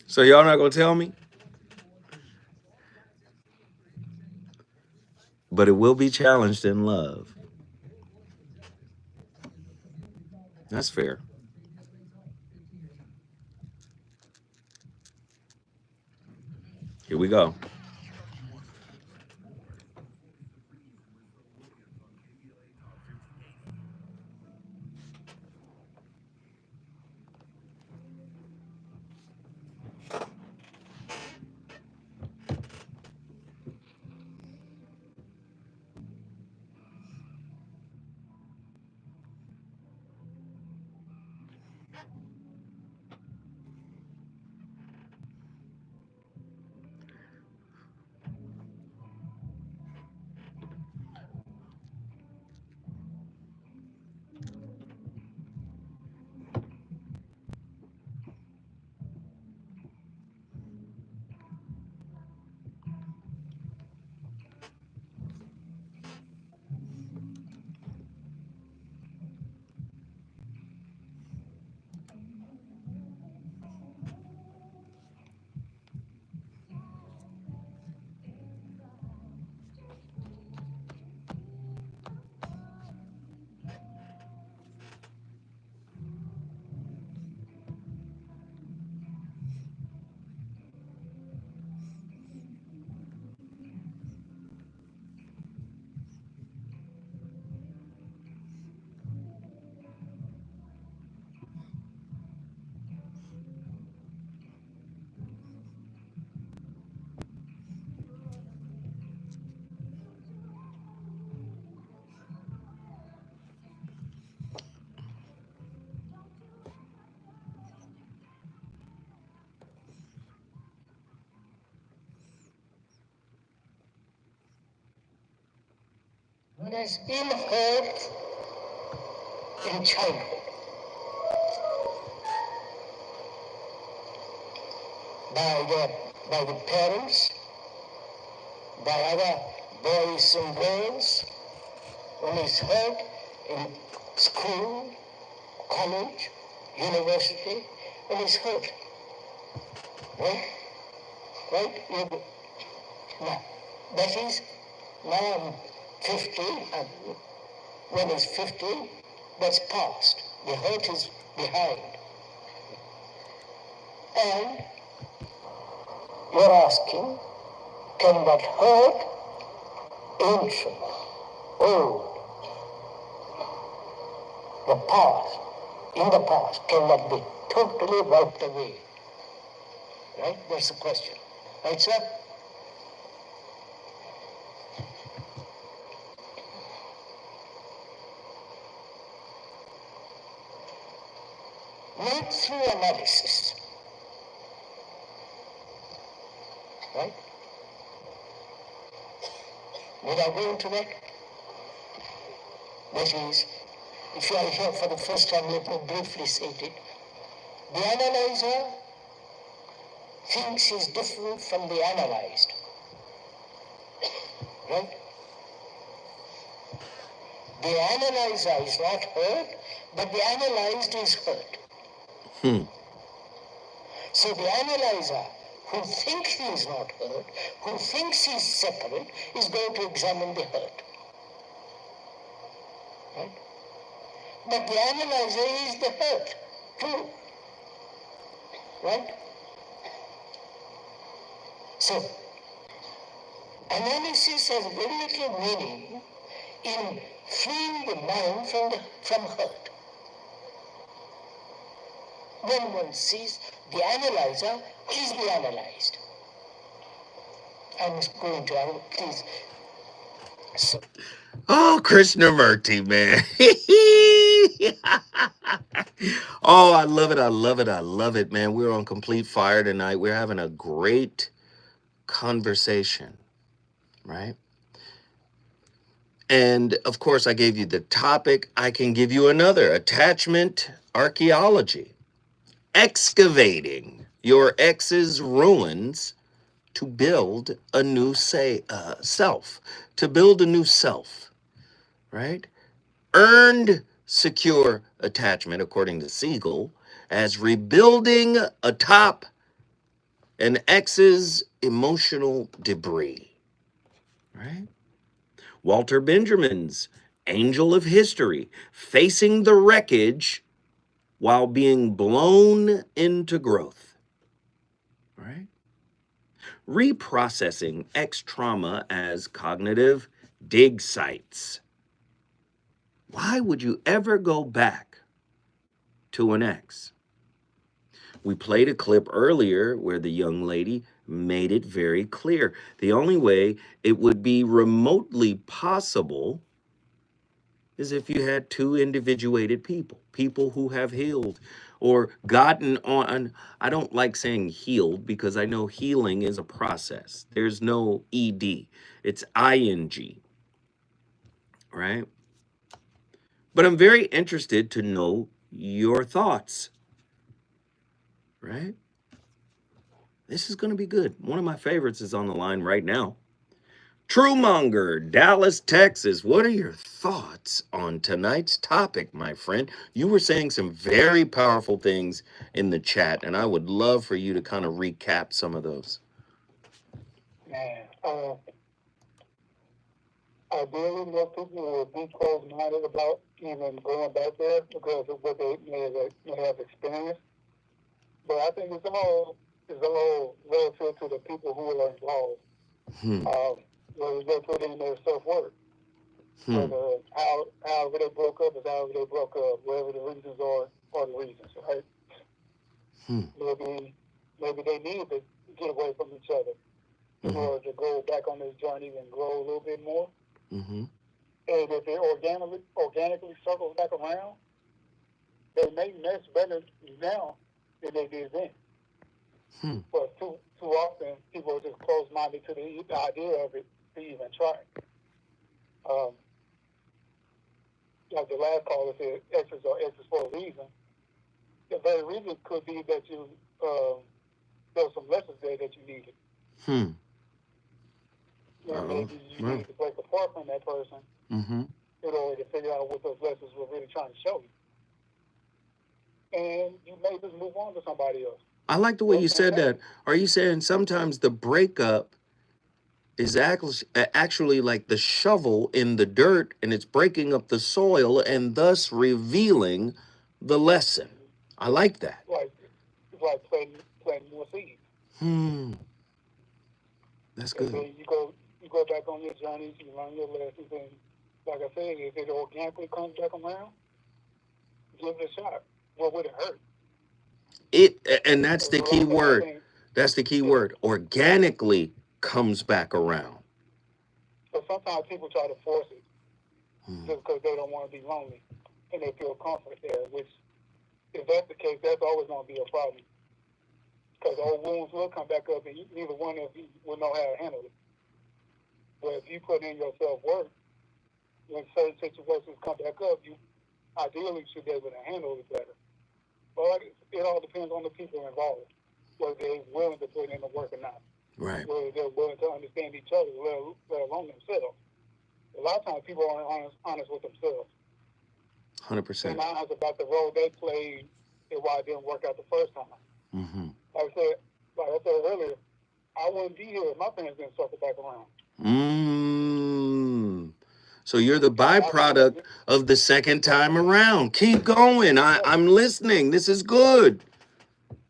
B: So y'all not gonna tell me? But it will be challenged in love. That's fair. Here we go.
C: There's been hurt in childhood by the parents, by other boys and girls, when he's hurt in school, college, university, when he's hurt. Right? Right? Now, that is, now I'm 50, and when he's 50, that's past. The hurt is behind. And you're asking, can that hurt, ancient, old, the past, in the past, can that be totally wiped away? Right? That's the question. Right, sir? Not through analysis. Right? Did I go into that? That is, if you are here for the first time, let me briefly state it. The analyzer thinks he's different from the analyzed. Right? The analyzer is not hurt, but the analyzed is hurt. So the analyzer, who thinks he is not hurt, who thinks he is separate, is going to examine the hurt. Right? But the analyzer is the hurt, too. Right? So, analysis has very little meaning in freeing the mind from hurt. When one sees the analyzer is the analyzed. I'm going to, please. So,
B: Oh, Krishnamurti, man. Oh, I love it. I love it. I love it, man. We're on complete fire tonight. We're having a great conversation, right? And of course, I gave you the topic. I can give you another: attachment archaeology, excavating your ex's ruins to build a new self, to build a new self, right? Earned secure attachment, according to Siegel, as rebuilding atop An ex's emotional debris, right? Walter Benjamin's Angel of History, facing the wreckage while being blown into growth, right? Reprocessing ex trauma as cognitive dig sites. Why would you ever go back to an ex? We played a clip earlier where the young lady made it very clear. The only way it would be remotely possible is if you had two individuated people, people who have healed or gotten on. I don't like saying healed because I know healing is a process. There's no ED, it's ING, right? But I'm very interested to know your thoughts, right? This is going to be good. One of my favorites is on the line right now. Truemonger, Dallas, Texas. What are your thoughts on tonight's topic, my friend? You were saying some very powerful things in the chat, and I would love for you to kind of recap some of those.
G: Man, I really know people will be closed-minded about even going back there because of what they may have experienced. But I think it's all relative to the people who are involved. Whether they put in their self-worth, whether however they broke up is however they broke up, whatever the reasons are the reasons, right? Maybe they need to get away from each other in order to go back on this journey and grow a little bit more. And if it organically circles back around, they may mesh better now than they did then. But too often, people are just closed-minded to the idea of it to even try. Like the last caller said, exes are exes for a reason. The very reason could be that you there were some lessons there that you needed. And maybe you needed to break apart from that person in order to figure out what those lessons were really trying to show you. And you may just move on to somebody else.
B: I like the way you said that. Are you saying sometimes the breakup is actually like the shovel in the dirt and it's breaking up the soil and thus revealing the lesson? I like that.
G: It's like planting more seeds.
B: That's good.
G: And then you go back on your journeys, you learn your lessons, and like I said, if it organically comes back around, give it a shot. What would it hurt?
B: And that's the key word. That's the key word. Organically comes back around.
G: So sometimes people try to force it just because they don't want to be lonely and they feel comfort there, which, if that's the case, that's always going to be a problem. Because old wounds will come back up and neither one of you will know how to handle it. But if you put in your self-worth, when certain situations come back up, you ideally should be able to handle it better. But it all depends on the people involved, whether they're willing to put in the work or not.
B: Right.
G: Whether they're willing to understand each other, let alone themselves. A lot of times people aren't honest with themselves.
B: 100%.
G: They're not honest about the role they played and why it didn't work out the first time. Like I said earlier, I wouldn't be here if my parents didn't circle back around.
B: So you're the byproduct of the second time around. Keep going. I'm listening. This is good.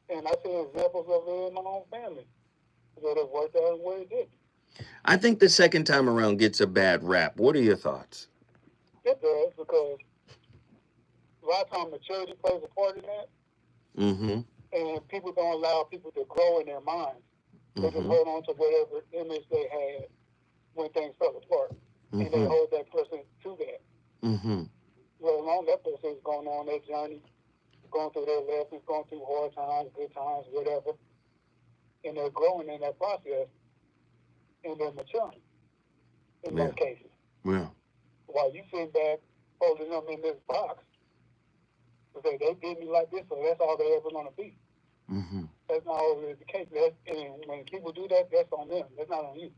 G: And I see examples of it in my own family, where it worked out and where it didn't.
B: I think the second time around gets a bad rap. What are your thoughts?
G: It does, because a lot of times maturity plays a part in that. And people don't allow people to grow in their minds. They just hold on to whatever image they had when things fell apart. And they hold that person to that. Well, along that person is going on their journey, going through their lessons, going through hard times, good times, whatever. And they're growing in that process, and they're maturing in most cases.
B: Yeah.
G: While you sit back holding them in this box, say they did me like this, so that's all they're ever going to be. That's not always the case. And when people do that, that's on them. That's not on you.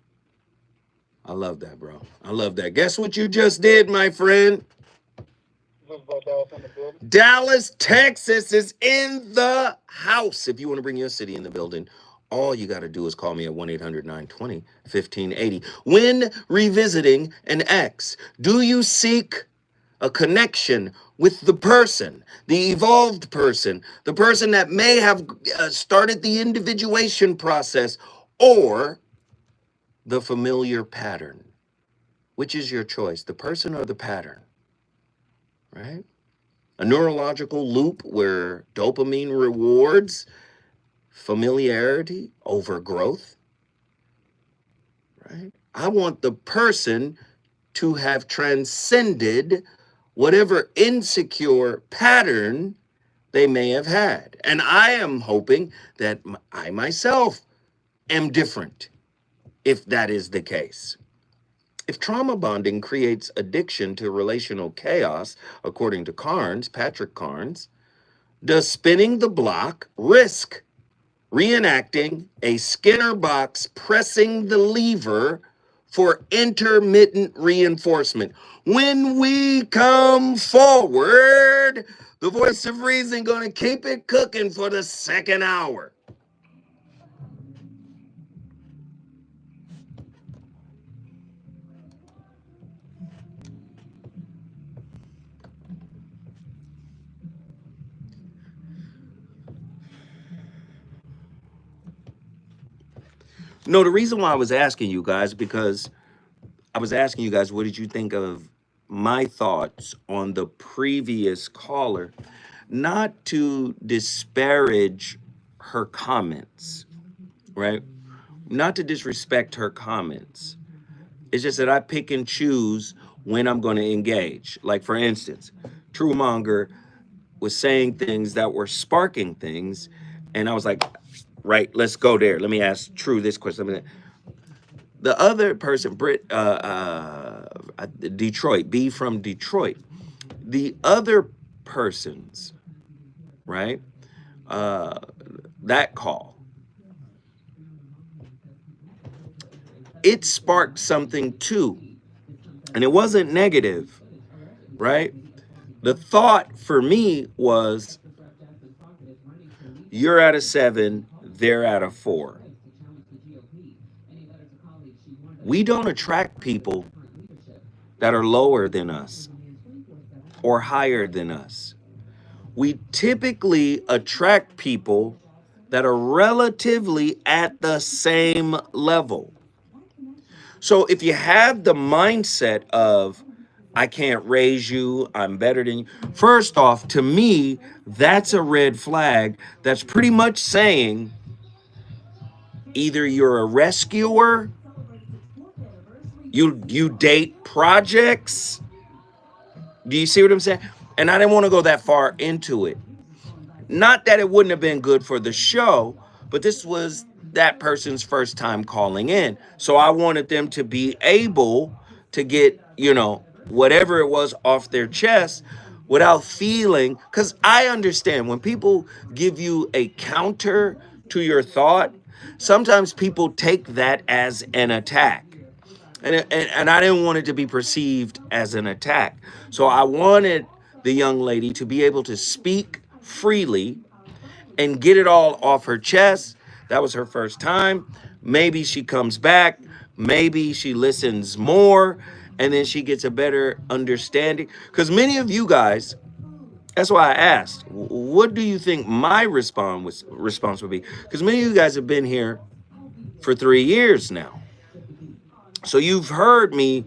B: I love that, bro. I love that. Guess what you just did, my friend? Dallas, Texas is in the house. If you want to bring your city in the building, All you got to do is call me at 1-800-920-1580. When revisiting an ex, do you seek a connection with the person, the evolved person, the person that may have started the individuation process, or the familiar pattern? Which is your choice, the person or the pattern, right? A neurological loop where dopamine rewards familiarity over growth, right? I want the person to have transcended whatever insecure pattern they may have had. And I am hoping that I myself am different if that is the case. If trauma bonding creates addiction to relational chaos, according to Patrick Carnes, does spinning the block risk reenacting a Skinner box pressing the lever for intermittent reinforcement? When we come forward, the voice of reason gonna keep it cooking for the second hour. No, the reason why I was asking you guys, because I was asking you guys, what did you think of my thoughts on the previous caller? Not to disparage her comments, right? Not to disrespect her comments. It's just that I pick and choose when I'm going to engage. Like, for instance, Truemonger was saying things that were sparking things, and I was like, right, let's go there. Let me ask True this question. The other person, Detroit, B from Detroit, the other persons, right, that call, it sparked something too. And it wasn't negative, right? The thought for me was, you're at a 7, they're at a 4. We don't attract people that are lower than us or higher than us. We typically attract people that are relatively at the same level. So if you have the mindset of, I can't raise you, I'm better than you, first off, to me, that's a red flag. That's pretty much saying either you're a rescuer, you date projects. Do you see what I'm saying? And I didn't want to go that far into it. Not that it wouldn't have been good for the show, but this was that person's first time calling in. So I wanted them to be able to get, whatever it was off their chest without feeling, because I understand when people give you a counter to your thought, sometimes people take that as an attack. And I didn't want it to be perceived as an attack. So I wanted the young lady to be able to speak freely and get it all off her chest. That was her first time. Maybe she comes back. Maybe she listens more, and then she gets a better understanding. Because many of you guys, that's why I asked, what do you think my response would be? Because many of you guys have been here for 3 years now. So you've heard me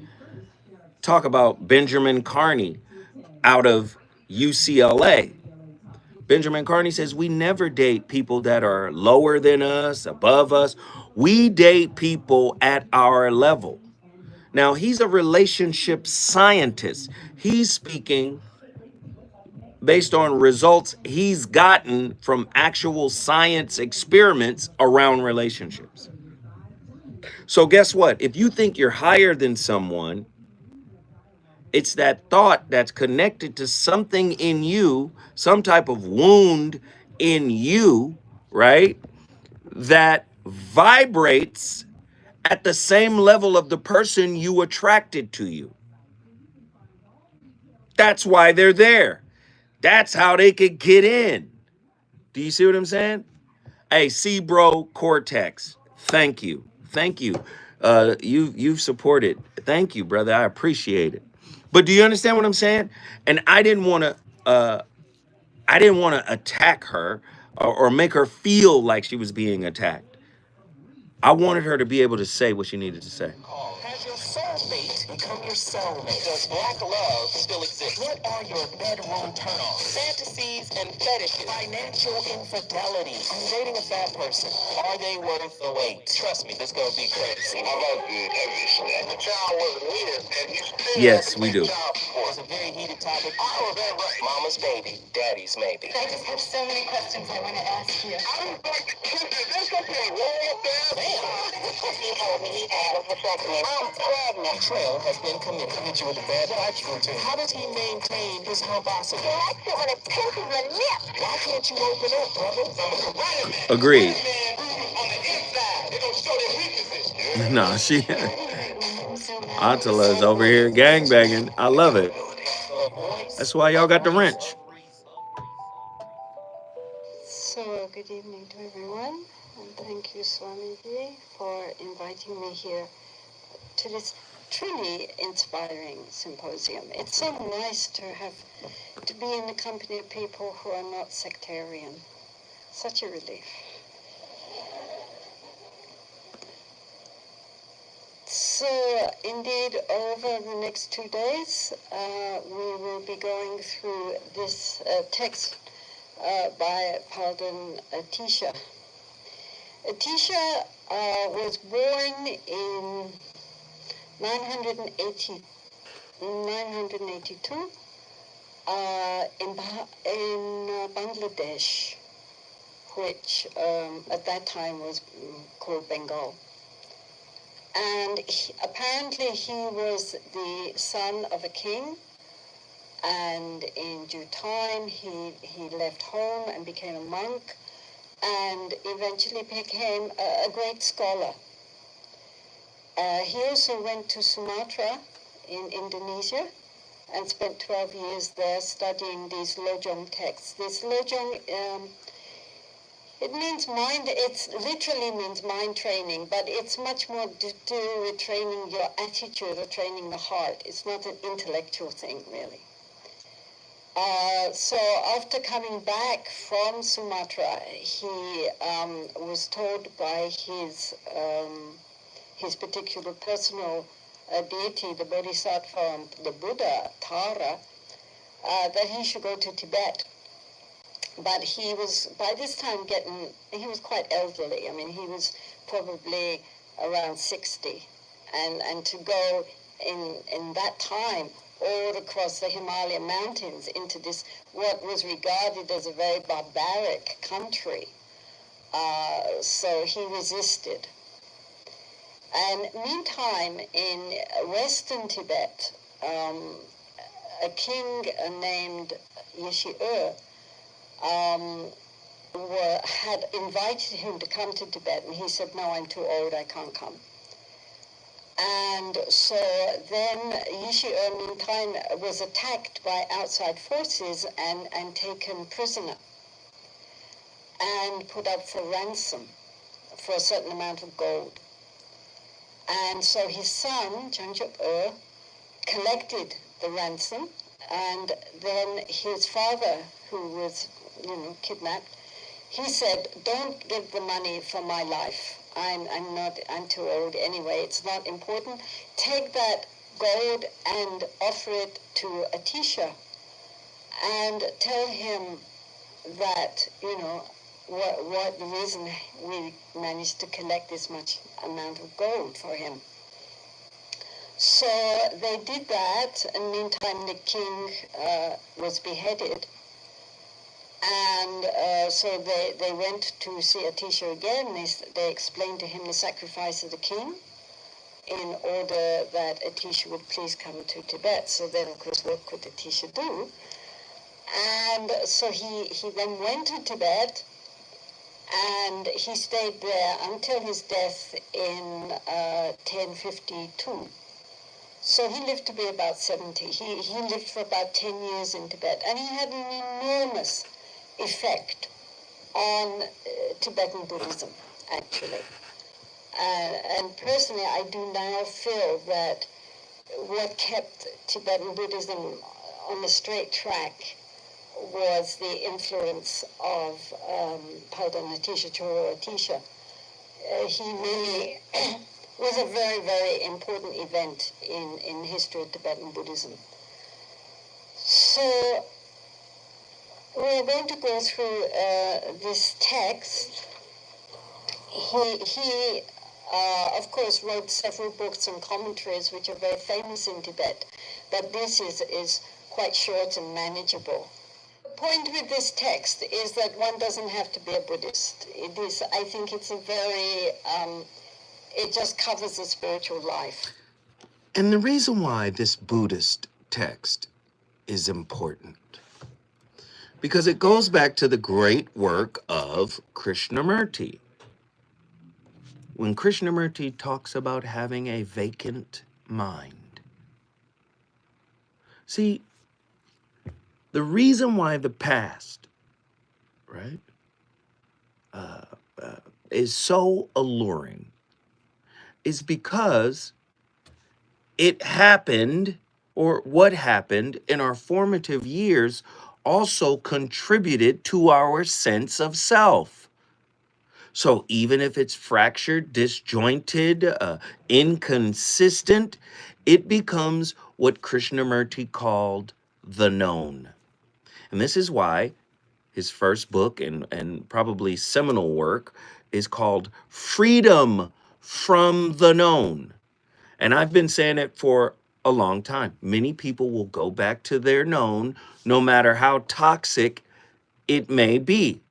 B: talk about Benjamin Carney out of UCLA. Benjamin Carney says we never date people that are lower than us, above us. We date people at our level. Now, he's a relationship scientist. He's speaking based on results he's gotten from actual science experiments around relationships. So guess what? If you think you're higher than someone, it's that thought that's connected to something in you, some type of wound in you, right? That vibrates at the same level of the person you attracted to you. That's why they're there. That's how they could get in. Do you see what I'm saying? Hey, C-Bro Cortex, thank you. Thank you. You've supported. Thank you, brother. I appreciate it. But do you understand what I'm saying? And I didn't want to attack her or make her feel like she was being attacked. I wanted her to be able to say what she needed to say.
H: Has your soulmate become your soulmate? Does black love still exist? What are your bedroom turn-ons? Fantasies and fetishes. Financial infidelity. I'm dating a fat person. Are they worth the wait? Trust me, this gonna be crazy. I love the heavy. The child wasn't his, and you still
B: Yes, we do.
H: It's a very heated topic. Oh, that right. Mama's baby, daddy's maybe.
C: I just have so many questions I want to ask you.
H: I don't like the kids. This gonna be way up there.
C: He told me he had a vasectomy.
H: I'm pregnant. Betrayal has been committed. Hit you with a bad life routine. How does he maintain his humosity?
C: He likes it when it pinches the lip.
H: Why can't you open up, brother?
B: Agreed.
H: On the inside, they don't show their weaknesses.
B: No, she Attila is over here gangbanging. I love it. That's why y'all got the wrench.
I: So, good evening to everyone, and thank you, Swamiji, for inviting me here to this truly inspiring symposium. It's so nice to be in the company of people who are not sectarian. Such a relief. So, indeed, over the next 2 days, we will be going through this text by Pardon Atisha. Atisha was born in 982 in Bangladesh, which at that time was called Bengal. And apparently he was the son of a king, and in due time he left home and became a monk, and eventually became a great scholar. He also went to Sumatra in Indonesia and spent 12 years there studying these Lojong texts. This Lojong, it literally means mind training, but it's much more to do with training your attitude or training the heart. It's not an intellectual thing, really. So after coming back from Sumatra, he was told by his particular personal deity, the Bodhisattva, the Buddha, Tara, that he should go to Tibet. But he was, by this time, he was quite elderly. I mean, he was probably around 60. And to go in that time all across the Himalayan mountains into this, what was regarded as a very barbaric country. So he resisted. And meantime, in western Tibet, a king named Yeshe had invited him to come to Tibet, and he said, no, I'm too old, I can't come. And so then Yeshe, meantime, was attacked by outside forces and taken prisoner and put up for ransom for a certain amount of gold. And so his son, Jangjuk collected the ransom, and then his father, who was, kidnapped, he said, don't give the money for my life. I'm too old anyway, it's not important. Take that gold and offer it to Atisha and tell him that, what the reason we managed to collect this much amount of gold for him. So they did that, and meantime the king was beheaded. And so they went to see Atisha again. They explained to him the sacrifice of the king in order that Atisha would please come to Tibet. So then, of course, what could Atisha do? And so he then went to Tibet, and he stayed there until his death in 1052. So he lived to be about 70. He lived for about 10 years in Tibet, and he had an enormous effect on Tibetan Buddhism, actually. And personally, I do now feel that what kept Tibetan Buddhism on the straight track was the influence of Paudanatisha Choroatisha. He really was a very, very important event in history of Tibetan Buddhism. So we're going to go through this text. He of course, wrote several books and commentaries which are very famous in Tibet, but this is quite short and manageable. The point with this text is that one doesn't have to be a Buddhist. It is, I think it's a very, it just covers the spiritual life.
B: And the reason why this Buddhist text is important, because it goes back to the great work of Krishnamurti. When Krishnamurti talks about having a vacant mind. See, the reason why the past, right, is so alluring is because it happened, or what happened in our formative years also contributed to our sense of self. So even if it's fractured, disjointed, inconsistent, it becomes what Krishnamurti called the known. And this is why his first book and probably seminal work is called Freedom from the Known. And I've been saying it for a long time. Many people will go back to their known, no matter how toxic it may be.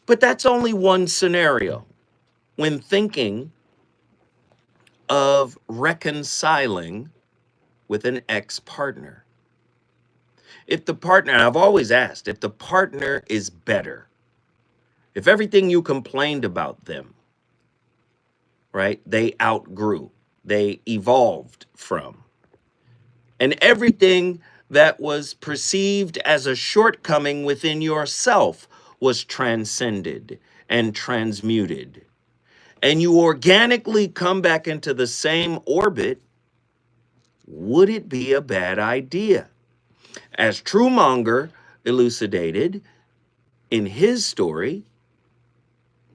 B: But that's only one scenario when thinking of reconciling with an ex-partner. If the partner, and I've always asked, if the partner is better, if everything you complained about them, right, they outgrew, they evolved from, and everything that was perceived as a shortcoming within yourself was transcended and transmuted, and you organically come back into the same orbit, would it be a bad idea? As Truemonger elucidated in his story,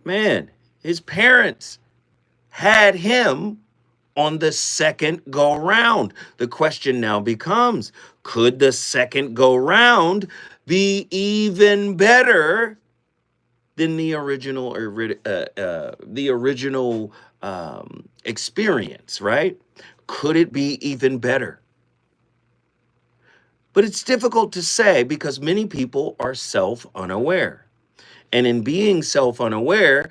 B: man, his parents had him on the second go round. The question now becomes, could the second go round be even better than the original experience, right? Could it be even better? But it's difficult to say because many people are self-unaware. And in being self-unaware,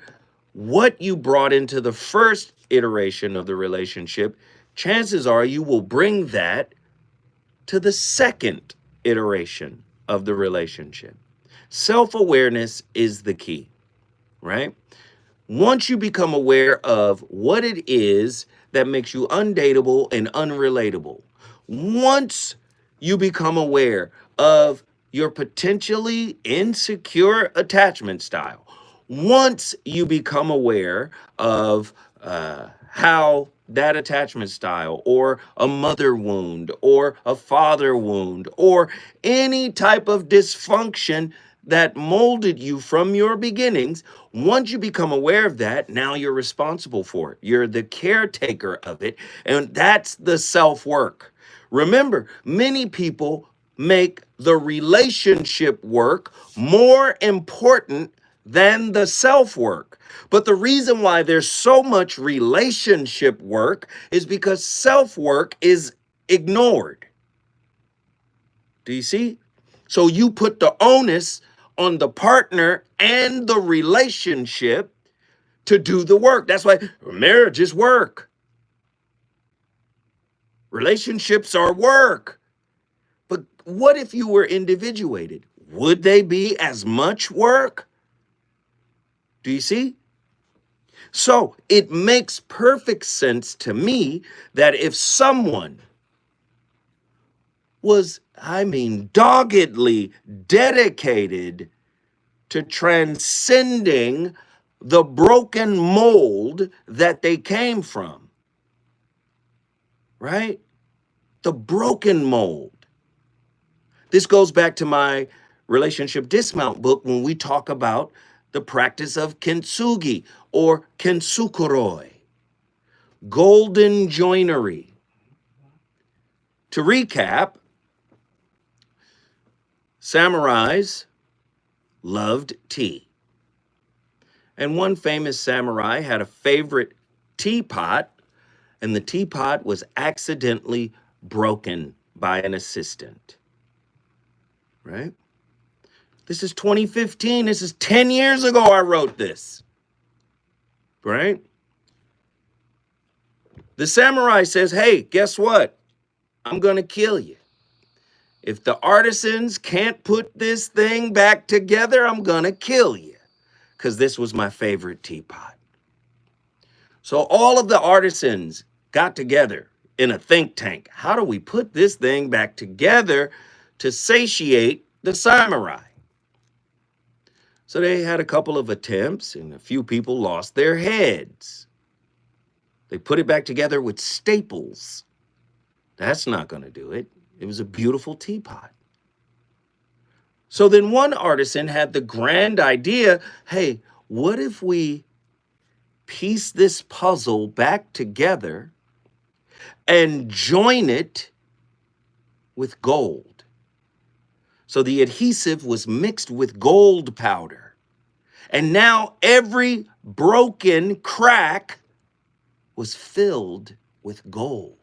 B: what you brought into the first iteration of the relationship, chances are you will bring that to the second iteration of the relationship. Self-awareness is the key, right? Once you become aware of what it is that makes you undateable and unrelatable, once you become aware of your potentially insecure attachment style, once you become aware of how that attachment style or a mother wound or a father wound or any type of dysfunction that molded you from your beginnings, once you become aware of that, now you're responsible for it. You're the caretaker of it, and that's the self-work. Remember, many people make the relationship work more important than the self-work. But the reason why there's so much relationship work is because self-work is ignored. Do you see? So you put the onus on the partner and the relationship to do the work. That's why marriage is work. Relationships are work. But what if you were individuated? Would they be as much work? Do you see? So it makes perfect sense to me that if someone was, doggedly dedicated to transcending the broken mold that they came from, right? The broken mold. This goes back to my relationship dismount book when we talk about the practice of kintsugi or kintsukuroi, golden joinery. To recap, samurais loved tea. And one famous samurai had a favorite teapot, and the teapot was accidentally broken by an assistant. Right? This is 2015. This is 10 years ago I wrote this. Right? The samurai says, hey, guess what? I'm going to kill you. If the artisans can't put this thing back together, I'm going to kill you. Because this was my favorite teapot. So all of the artisans got together in a think tank. How do we put this thing back together to satiate the samurai? So they had a couple of attempts, and a few people lost their heads. They put it back together with staples. That's not going to do it. It was a beautiful teapot. So then one artisan had the grand idea, hey, what if we piece this puzzle back together and join it with gold? So the adhesive was mixed with gold powder. And now every broken crack was filled with gold.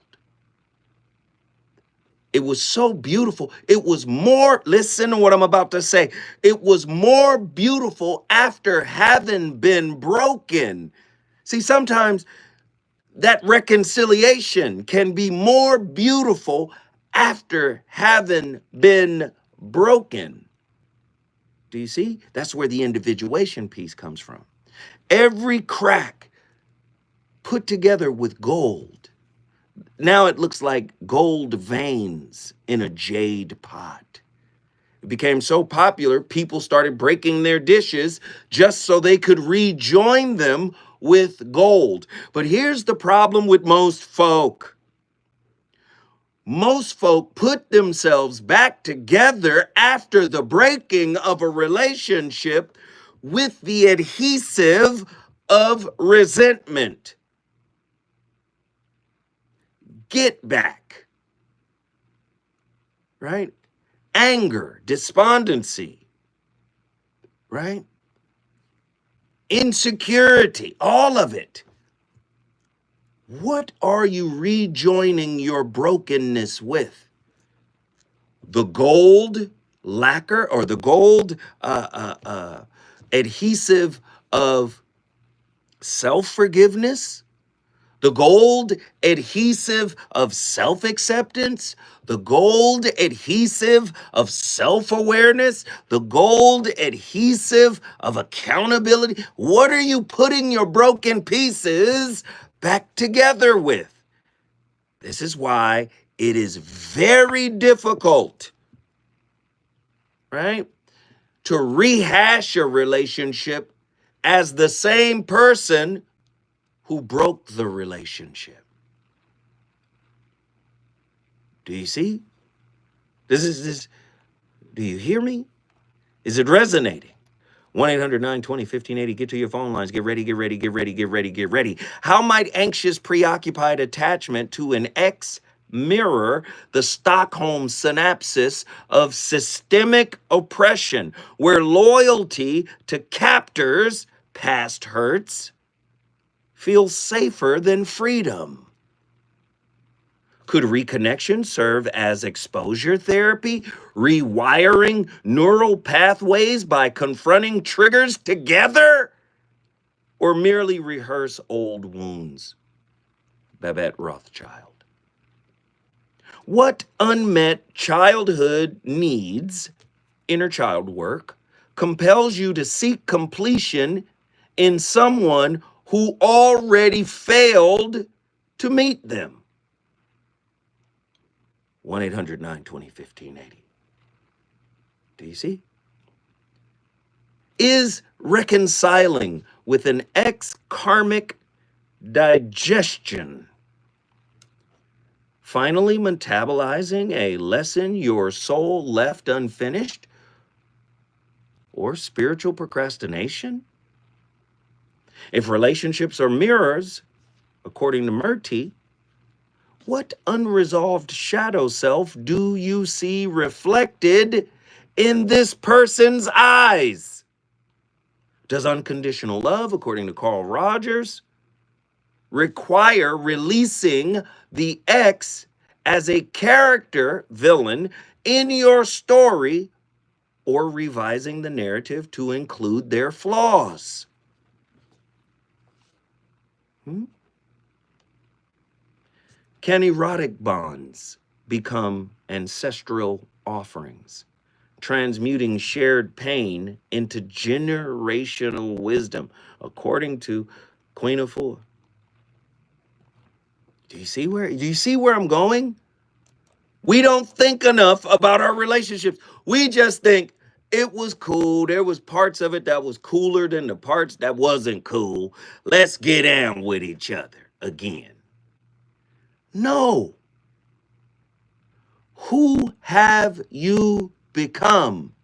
B: It was so beautiful. It was more, listen to what I'm about to say. It was more beautiful after having been broken. See, sometimes that reconciliation can be more beautiful after having been broken. Do you see? That's where the individuation piece comes from. Every crack put together with gold. Now it looks like gold veins in a jade pot. It became so popular, people started breaking their dishes just so they could rejoin them with gold. But here's the problem with most folk. Most folk put themselves back together after the breaking of a relationship with the adhesive of resentment. Get back. Right? Anger, despondency. Right? Insecurity, all of it. What are you rejoining your brokenness with? The gold lacquer or the gold adhesive of self-forgiveness? The gold adhesive of self-acceptance? The gold adhesive of self-awareness? The gold adhesive of accountability? What are you putting your broken pieces back together with? This is why it is very difficult, right, to rehash a relationship as the same person who broke the relationship. Do you see? Do you hear me? Is it resonating? 1-800-920-1580. Get to your phone lines. Get ready, get ready, get ready, get ready, get ready. How might anxious, preoccupied attachment to an ex mirror the Stockholm synapses of systemic oppression, where loyalty to captors, past hurts, feels safer than freedom? Could reconnection serve as exposure therapy, rewiring neural pathways by confronting triggers together? Or merely rehearse old wounds? Babette Rothschild. What unmet childhood needs, inner child work, compels you to seek completion in someone who already failed to meet them? 1-800-920-1580. Do you see? is reconciling with an ex-karmic digestion, finally metabolizing a lesson your soul left unfinished, or spiritual procrastination? If relationships are mirrors, according to Murty, what unresolved shadow self do you see reflected in this person's eyes? Does unconditional love, according to Carl Rogers, require releasing the ex as a character villain in your story, or revising the narrative to include their flaws? Can erotic bonds become ancestral offerings, transmuting shared pain into generational wisdom, according to Queen of Four? Do you see where I'm going? We don't think enough about our relationships. We just think it was cool. There was parts of it that was cooler than the parts that wasn't cool. Let's get on with each other again. No. Who have you become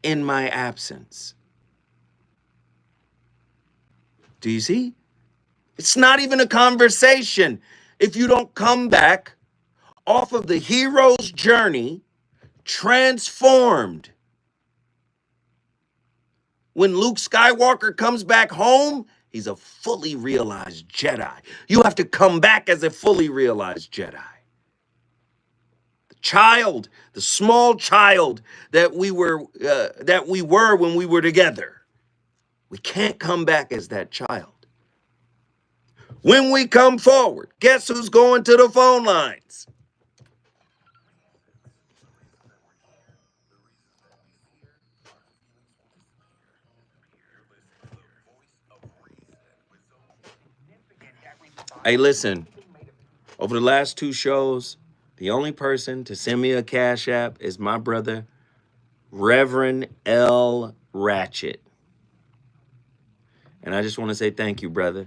B: in my absence? Do you see? It's not even a conversation. If you don't come back off of the hero's journey, transformed. When Luke Skywalker comes back home, he's a fully realized Jedi. You have to come back as a fully realized Jedi. The child, the small child that we were when we were together. We can't come back as that child. When we come forward, guess who's going to the phone lines? Hey, listen, over the last 2 shows, the only person to send me a Cash App is my brother, Reverend L. Ratchet. And I just want to say thank you, brother.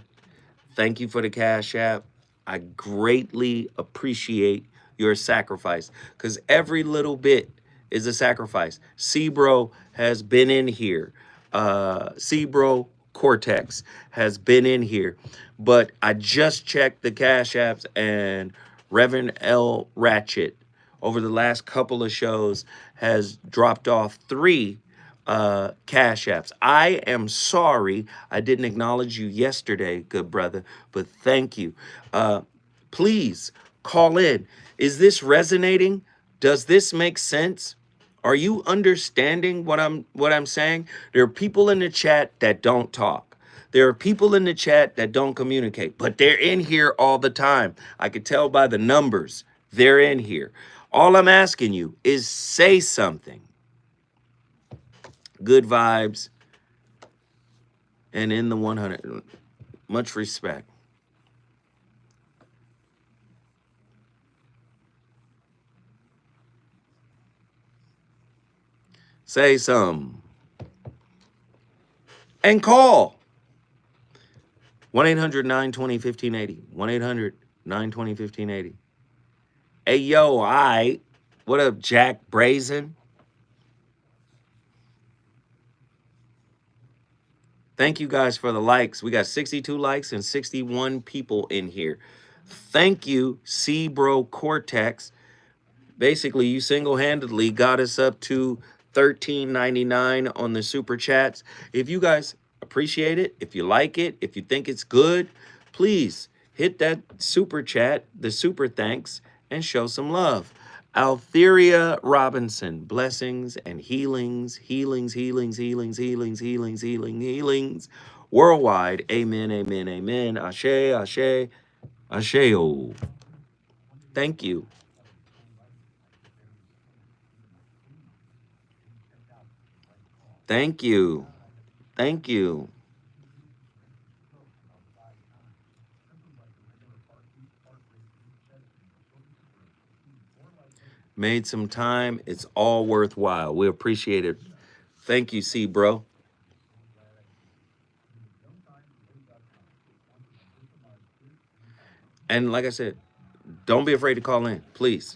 B: Thank you for the Cash App. I greatly appreciate your sacrifice, because every little bit is a sacrifice. Cbro has been in here. Cbro Cortex has been in here. But I just checked the Cash Apps, and Reverend L. Ratchet, over the last couple of shows, has dropped off 3 Cash Apps. I am sorry I didn't acknowledge you yesterday, good brother, but thank you. Please call in. Is this resonating? Does this make sense? Are you understanding what I'm saying? There are people in the chat that don't talk. There are people in the chat that don't communicate, but they're in here all the time. I could tell by the numbers. They're in here. All I'm asking you is say something. Good vibes, and in the 100. Much respect. Say something. And call. 1-800-920-1580. 1-800-920-1580. Hey, yo, all right. What up, Jack Brazen? Thank you guys for the likes. We got 62 likes and 61 people in here. Thank you, Cbro Cortex. Basically, you single-handedly got us up to $13.99 on the super chats. If you guys appreciate it, if you like it, if you think it's good, please hit that super chat, the super thanks, and show some love. Altheria Robinson, blessings and healings worldwide. Amen, amen, amen. Ashe, ashe, asheo. Thank you. Thank you. Thank you. Made some time. It's all worthwhile. We appreciate it. Thank you, Cbro. And like I said, don't be afraid to call in, please.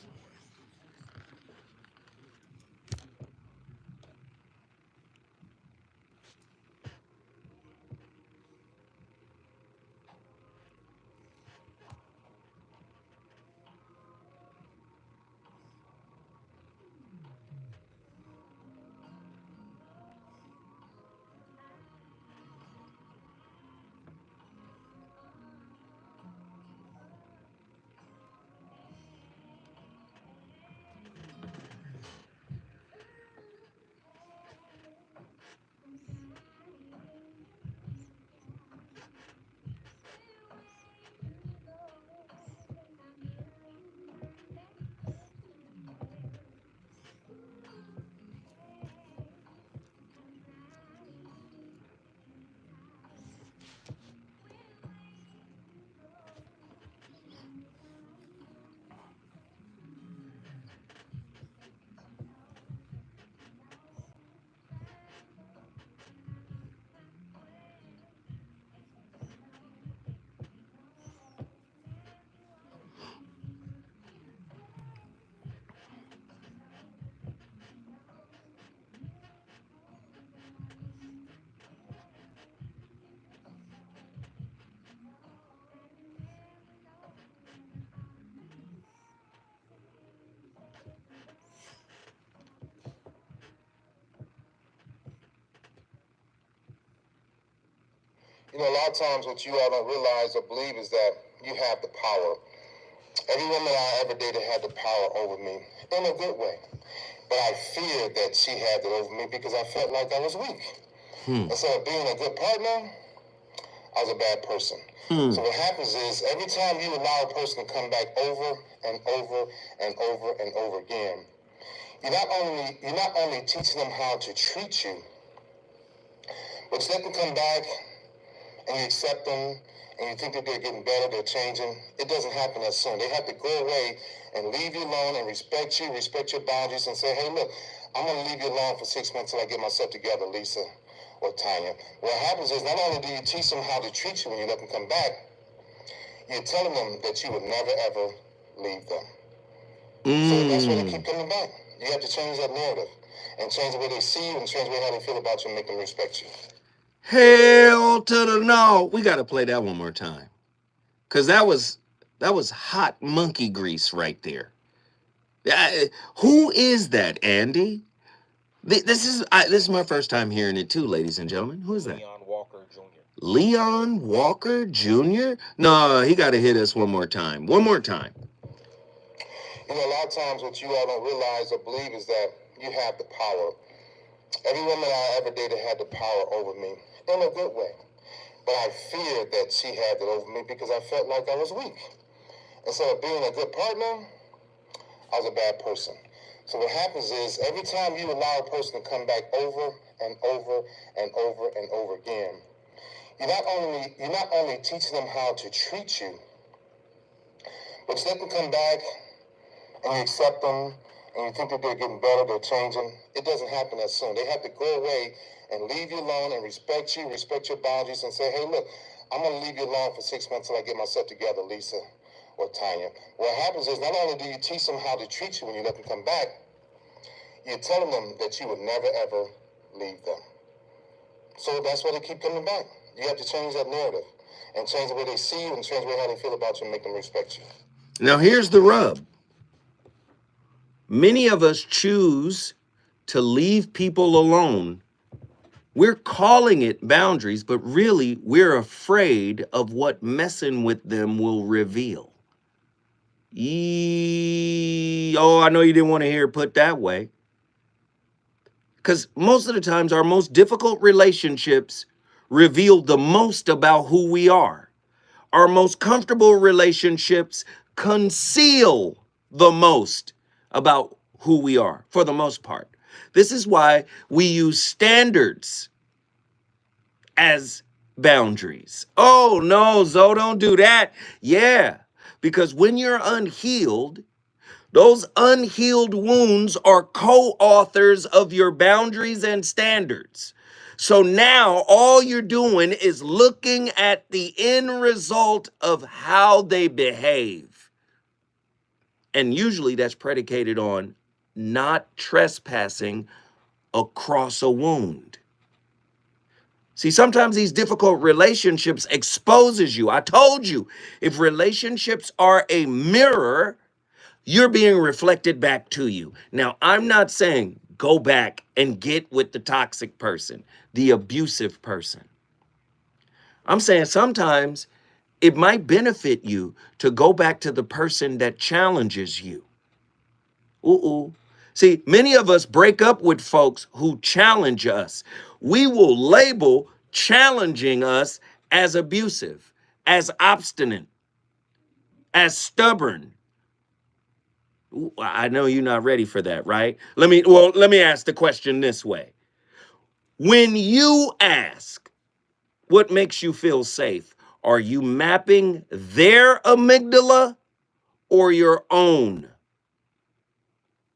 D: You know, a lot of times what you all don't realize or believe is that you have the power. Every woman I ever dated had the power over me in a good way. But I feared that she had it over me because I felt like I was weak. Instead of being a good partner, I was a bad person. So what happens is every time you allow a person to come back over and over and over and over again, you're not only teaching them how to treat you, but you let them come back and you accept them and you think that they're getting better, they're changing. It doesn't happen that soon. They have to go away and leave you alone and respect you, respect your boundaries, and say, hey, look, I'm going to leave you alone for 6 months till I get myself together, Lisa or Tanya. What happens is not only do you teach them how to treat you when you let them come back, you're telling them that you would never, ever leave them. So that's why they keep coming back. You have to change that narrative and change the way they see you and change the way how they feel about you and make them respect you.
B: Hell to the no. We got to play that one more time. Because that was hot monkey grease right there. Who is that, Andy? This is my first time hearing it too, ladies and gentlemen. Who is that?
J: Leon Walker Jr.
B: Leon Walker Jr.? No, he got to hit us one more time. One more time.
D: You know, a lot of times what you all don't realize or believe is that you have the power. Every woman I ever dated had the power over me in a good way. But I feared that she had it over me because I felt like I was weak. Instead of being a good partner, I was a bad person. So what happens is every time you allow a person to come back over and over and over and over again, you're not only teaching them how to treat you, but you let them come back and you accept them and you think that they're getting better, they're changing. It doesn't happen that soon. They have to go away and leave you alone and respect you, respect your boundaries, and say, hey, look, I'm going to leave you alone for 6 months till I get myself together, Lisa or Tanya. What happens is not only do you teach them how to treat you when you let them come back, you're telling them that you would never, ever leave them. So that's why they keep coming back. You have to change that narrative and change the way they see you and change the way how they feel about you and make them respect you.
B: Now, here's the rub. Many of us choose to leave people alone. We're calling it boundaries, but really we're afraid of what messing with them will reveal. Oh, I know you didn't want to hear it put that way. Because most of the times our most difficult relationships reveal the most about who we are. Our most comfortable relationships conceal the most about who we are, for the most part. This is why we use standards as boundaries. Oh, no, Zoe, don't do that. Yeah, because when you're unhealed, those unhealed wounds are co-authors of your boundaries and standards. So now all you're doing is looking at the end result of how they behave. And usually that's predicated on not trespassing across a wound. See, sometimes these difficult relationships exposes you. I told you, if relationships are a mirror, you're being reflected back to you. Now, I'm not saying go back and get with the toxic person, the abusive person. I'm saying sometimes it might benefit you to go back to the person that challenges you. Ooh. See, many of us break up with folks who challenge us. We will label challenging us as abusive, as obstinate, as stubborn. Ooh, I know you're not ready for that, right? Let me ask the question this way. When you ask what makes you feel safe, are you mapping their amygdala or your own?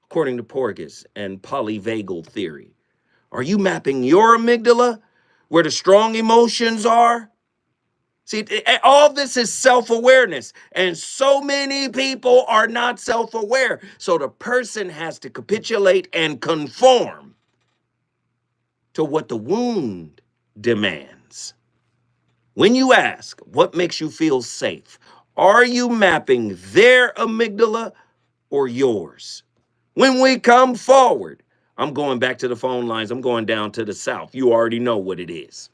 B: According to Porges and polyvagal theory. Are you mapping your amygdala where the strong emotions are? See, all this is self-awareness, and so many people are not self-aware. So the person has to capitulate and conform to what the wound demands. When you ask, what makes you feel safe? Are you mapping their amygdala or yours? When we come forward, I'm going back to the phone lines. I'm going down to the South. You already know what it is.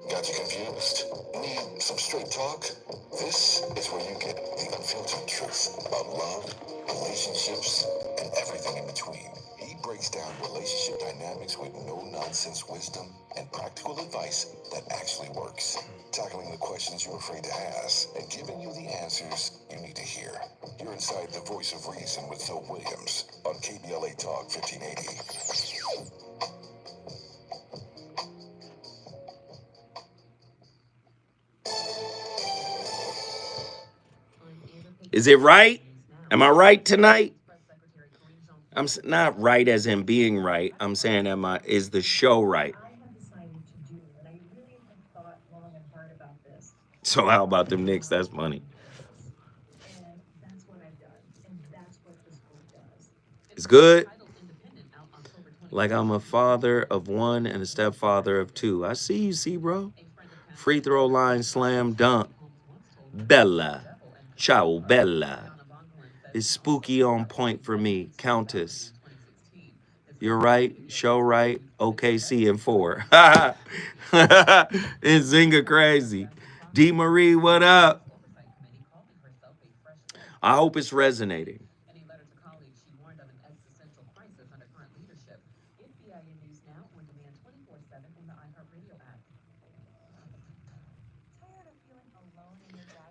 D: Got you confused? Need some straight talk? This is where you get the unfiltered truth about love, relationships, and everything in between. He breaks down relationship dynamics with no-nonsense wisdom and practical advice that actually works. Tackling the questions you're afraid to ask and giving you the answers you need to hear. You're inside the voice of reason with Phil Williams on KBLA Talk 1580.
B: Is it right? Am I right tonight? I'm not right as in being right. I'm saying, is the show right? So how about them Knicks? That's funny. It's good. Like I'm a father of one and a stepfather of two. I see you, see, bro. Free throw line, slam, dunk. Bella. Ciao, Bella. It's spooky on point for me. Countess. You're right. Show right. OKC and 4. It's Zinga crazy. D. Marie, what up? I hope it's resonating.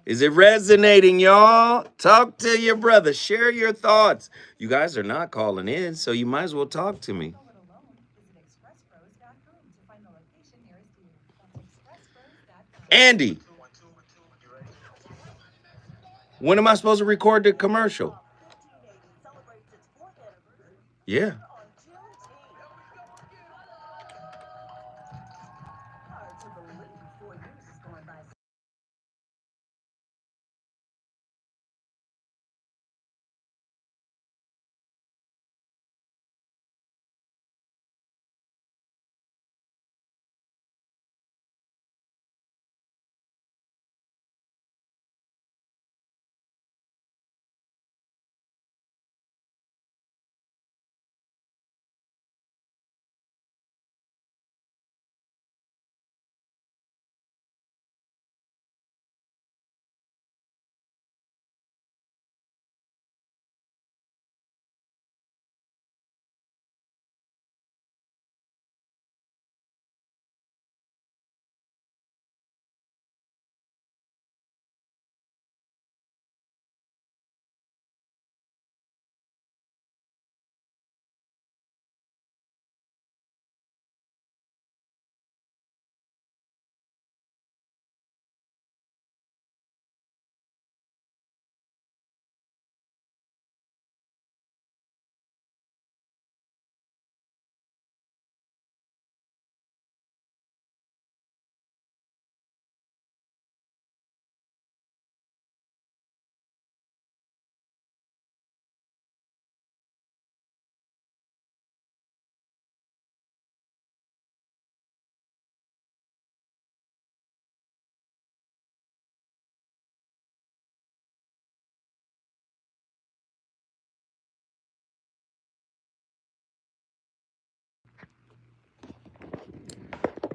B: Is it resonating, y'all? Talk to your brother. Share your thoughts. You guys are not calling in, so you might as well talk to me. Andy, when am I supposed to record the commercial? Yeah.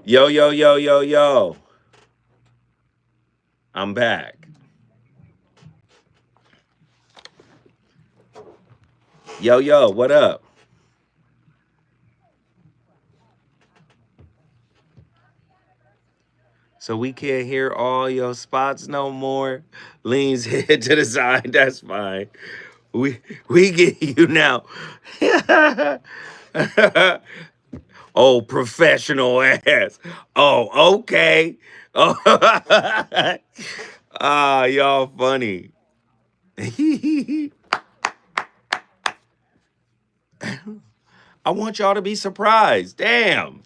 B: Yo, yo, yo, yo, yo. I'm back. Yo, yo, what up? So we can't hear all your spots no more. Leans head to the side. That's fine. We get you now. Oh, professional ass. Oh, okay. Oh, y'all funny. I want y'all to be surprised. Damn.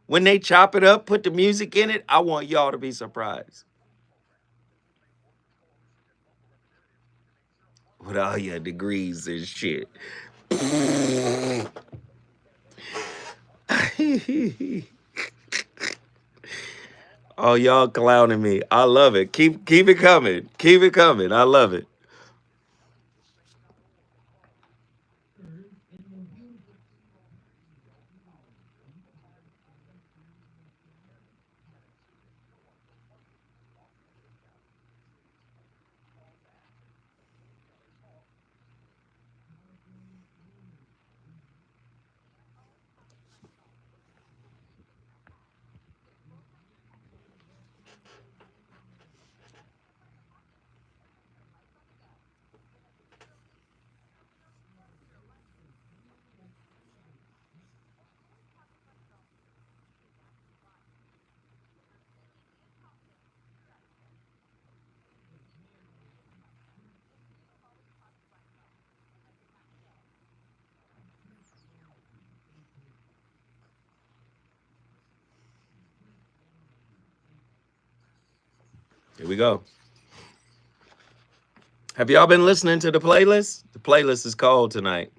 B: When they chop it up, put the music in it, I want y'all to be surprised. With all your degrees and shit. Oh, y'all clowning me. I love it. Keep it coming. Keep it coming. I love it. Here we go. Have y'all been listening to the playlist? The playlist is called tonight.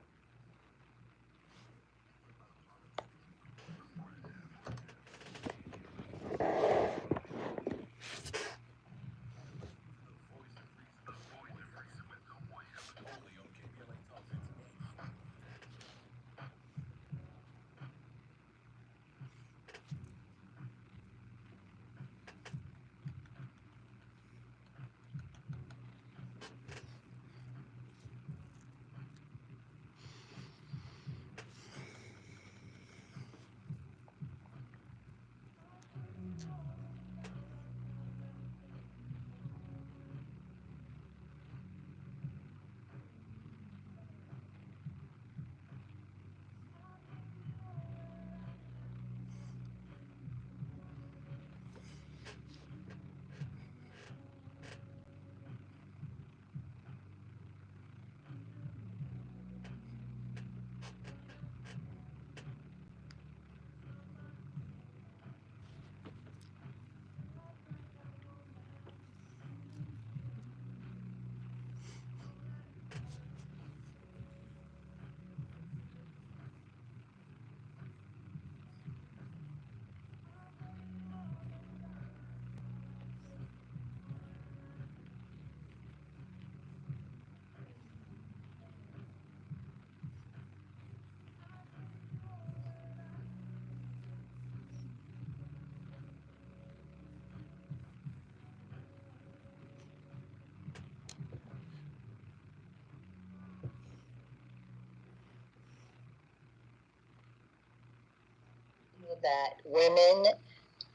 C: That women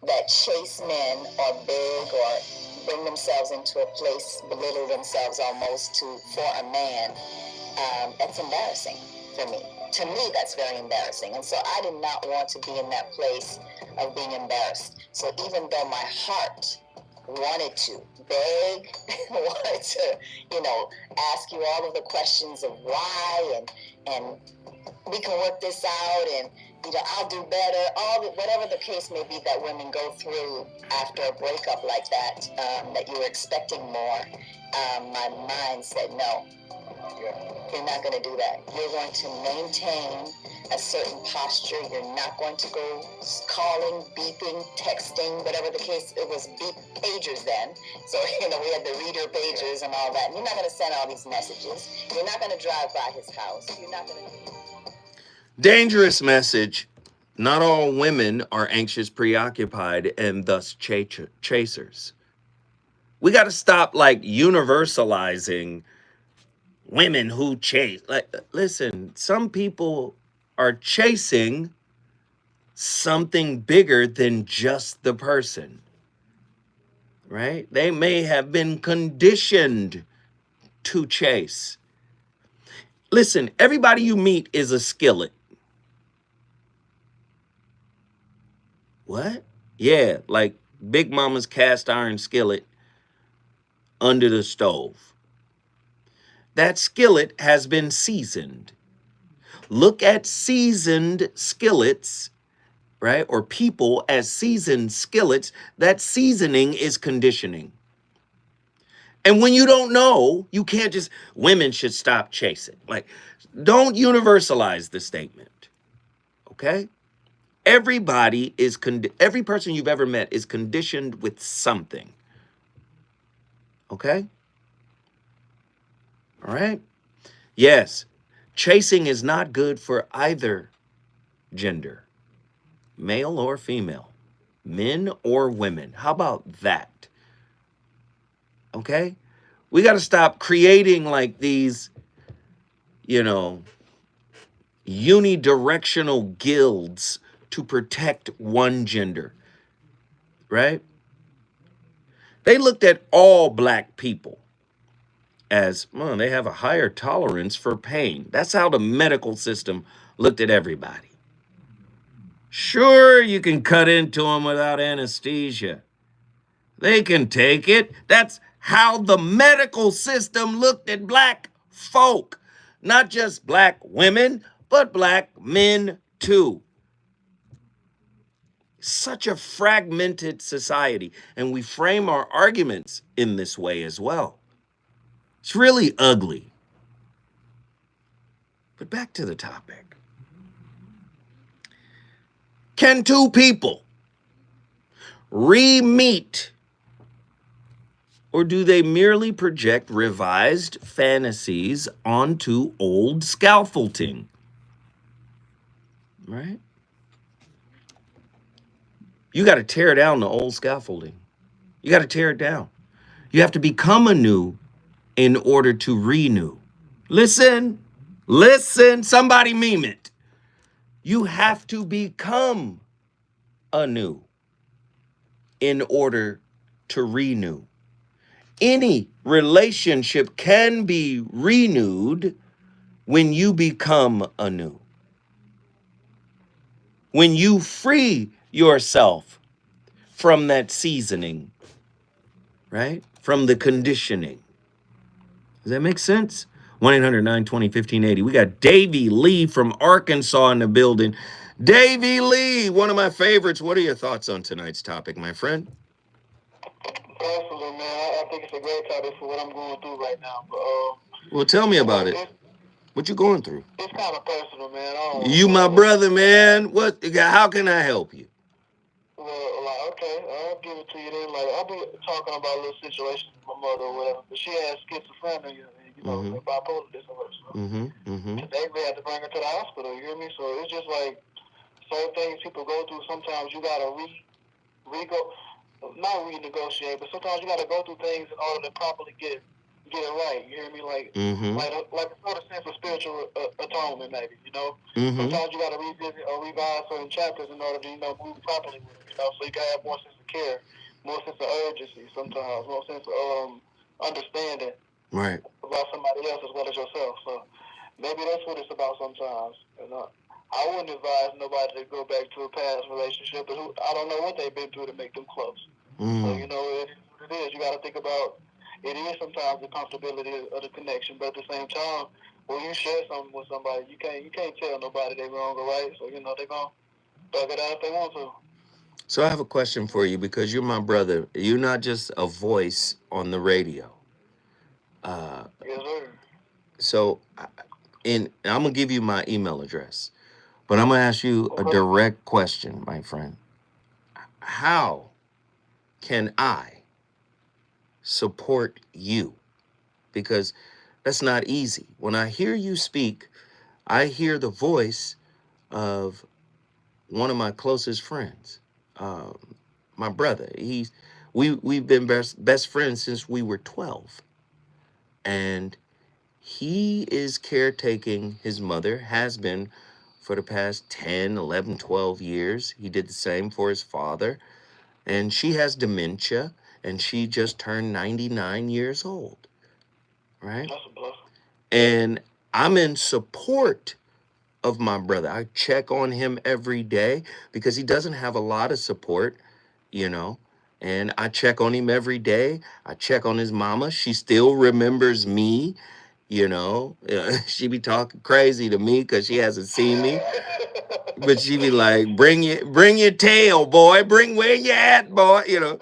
C: that chase men are big or bring themselves into a place, belittle themselves almost for a man, that's embarrassing for me. To me, that's very embarrassing. And so I did not want to be in that place of being embarrassed. So even though my heart wanted to beg, wanted to, ask you all of the questions of why and we can work this out and I'll do better, whatever the case may be that women go through after a breakup like that, that you were expecting more, my mind said no. You're not going to do that. You're going to maintain a certain posture. You're not going to go calling, beeping, texting, whatever the case. It was beep pagers then. So, we had the reader pagers and all that. And you're not going to send all these messages. You're not going to drive by his house. You're not going to...
B: Dangerous message. Not all women are anxious, preoccupied, and thus chasers. We got to stop like universalizing women who chase. Like, listen, some people are chasing something bigger than just the person, right? They may have been conditioned to chase. Listen, everybody you meet is a skillet. What? Yeah, like Big Mama's cast iron skillet under the stove. That skillet has been seasoned. Look at seasoned skillets, right? Or people as seasoned skillets. That seasoning is conditioning. And when you don't know, you can't just, women should stop chasing. Like, don't universalize the statement, okay? Everybody is, every person you've ever met is conditioned with something, okay? All right? Yes, chasing is not good for either gender, male or female, men or women. How about that? Okay? We got to stop creating like these, unidirectional guilds to protect one gender, right? They looked at all black people as, well, they have a higher tolerance for pain. That's how the medical system looked at everybody. Sure, you can cut into them without anesthesia. They can take it. That's how the medical system looked at black folk. Not just black women, but black men too. Such a fragmented society, and we frame our arguments in this way as well. It's really ugly. But back to the topic. Can two people re-meet, or do they merely project revised fantasies onto old scaffolding? Right? You got to tear down the old scaffolding. You got to tear it down. You have to become anew in order to renew. Listen, somebody meme it. You have to become anew in order to renew. Any relationship can be renewed when you become anew. When you free yourself from that seasoning, right? From the conditioning. Does that make sense? 1-800-920-1580. We got Davey Lee from Arkansas in the building. Davey Lee, one of my favorites. What are your thoughts on tonight's topic, my friend?
G: Personally, man, I think it's a great topic for what I'm going through right now. But,
B: well, tell me about it. What you going through?
G: It's kind of personal, man.
B: You my brother, man. What? How can I help you?
G: Well, like, okay, I'll give it to you then. Like, I'll be talking about a little situation with my mother or whatever. But she has schizophrenia, bipolar disorder. So today we had to bring her to the hospital, you hear me? So it's just like certain things people go through. Sometimes you gotta not renegotiate, but sometimes you gotta go through things in order to properly get it right. You hear me? Like a sort of sense of spiritual atonement, maybe. Sometimes you gotta revisit or revise certain chapters in order to move properly with it. So you gotta have more sense of care, more sense of urgency. Sometimes more sense of understanding.
B: Right.
G: About somebody else as well as yourself. So maybe that's what it's about sometimes. I wouldn't advise nobody to go back to a past relationship, but I don't know what they've been through to make them close. So, it is what it is. You got to think about, it is sometimes the comfortability of the connection, but at the same time, when you share something with somebody, you can't tell nobody they're wrong or right. So, they're going to bug it out if they want to.
B: So I have a question for you, because you're my brother. You're not just a voice on the radio.
G: Yes, sir.
B: So, I'm going to give you my email address, but I'm going to ask you a direct question, my friend. How can I support you? Because that's not easy. When I hear you speak, I hear the voice of one of my closest friends, my brother. We've been best friends since we were 12, and he is caretaking his mother, has been for the past 10, 11, 12 years. He did the same for his father, and she has dementia, and she just turned 99 years old, right?
G: That's a blessing.
B: And I'm in support of my brother. I check on him every day because he doesn't have a lot of support, you know. And I check on him every day. I check on his mama. She still remembers me, you know. She be talking crazy to me because she hasn't seen me. But she be like, bring your tail, boy. Bring where you at, boy. You know.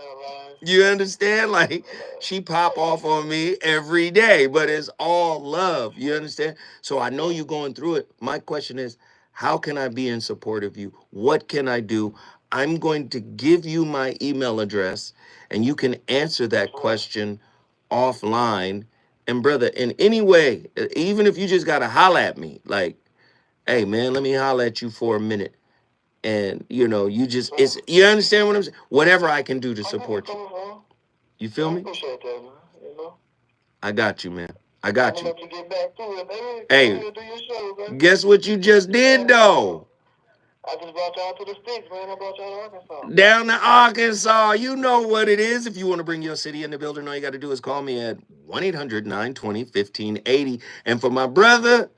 B: You understand? Like, she pop off on me every day, but it's all love. You understand? So I know you're going through it. My question is, how can I be in support of you? What can I do? I'm going to give you my email address, and you can answer that question offline. And brother, in any way, even if you just got to holler at me, like, hey man, let me holler at you for a minute. And you understand what I'm saying? Whatever I can do to support you. You feel me?
G: Appreciate that, man. You know?
B: I got you, man. I got you.
G: Let you get back to it, baby.
B: Hey,
G: Do your show, baby.
B: guess what you just did, though?
G: I just brought y'all to the sticks, man. I brought y'all to Arkansas.
B: Down to Arkansas. You know what it is. If you want to bring your city in the building, all you got to do is call me at 1-800-920-1580. And for my brother,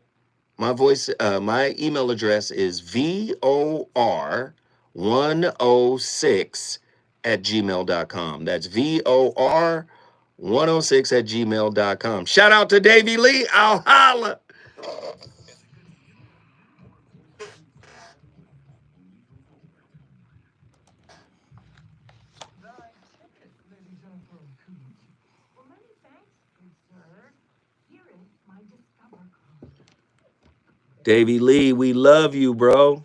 B: my email address is VOR106@gmail.com. That's VOR106@gmail.com. Shout out to Davey Lee. I'll holla. Davey Lee, we love you, bro.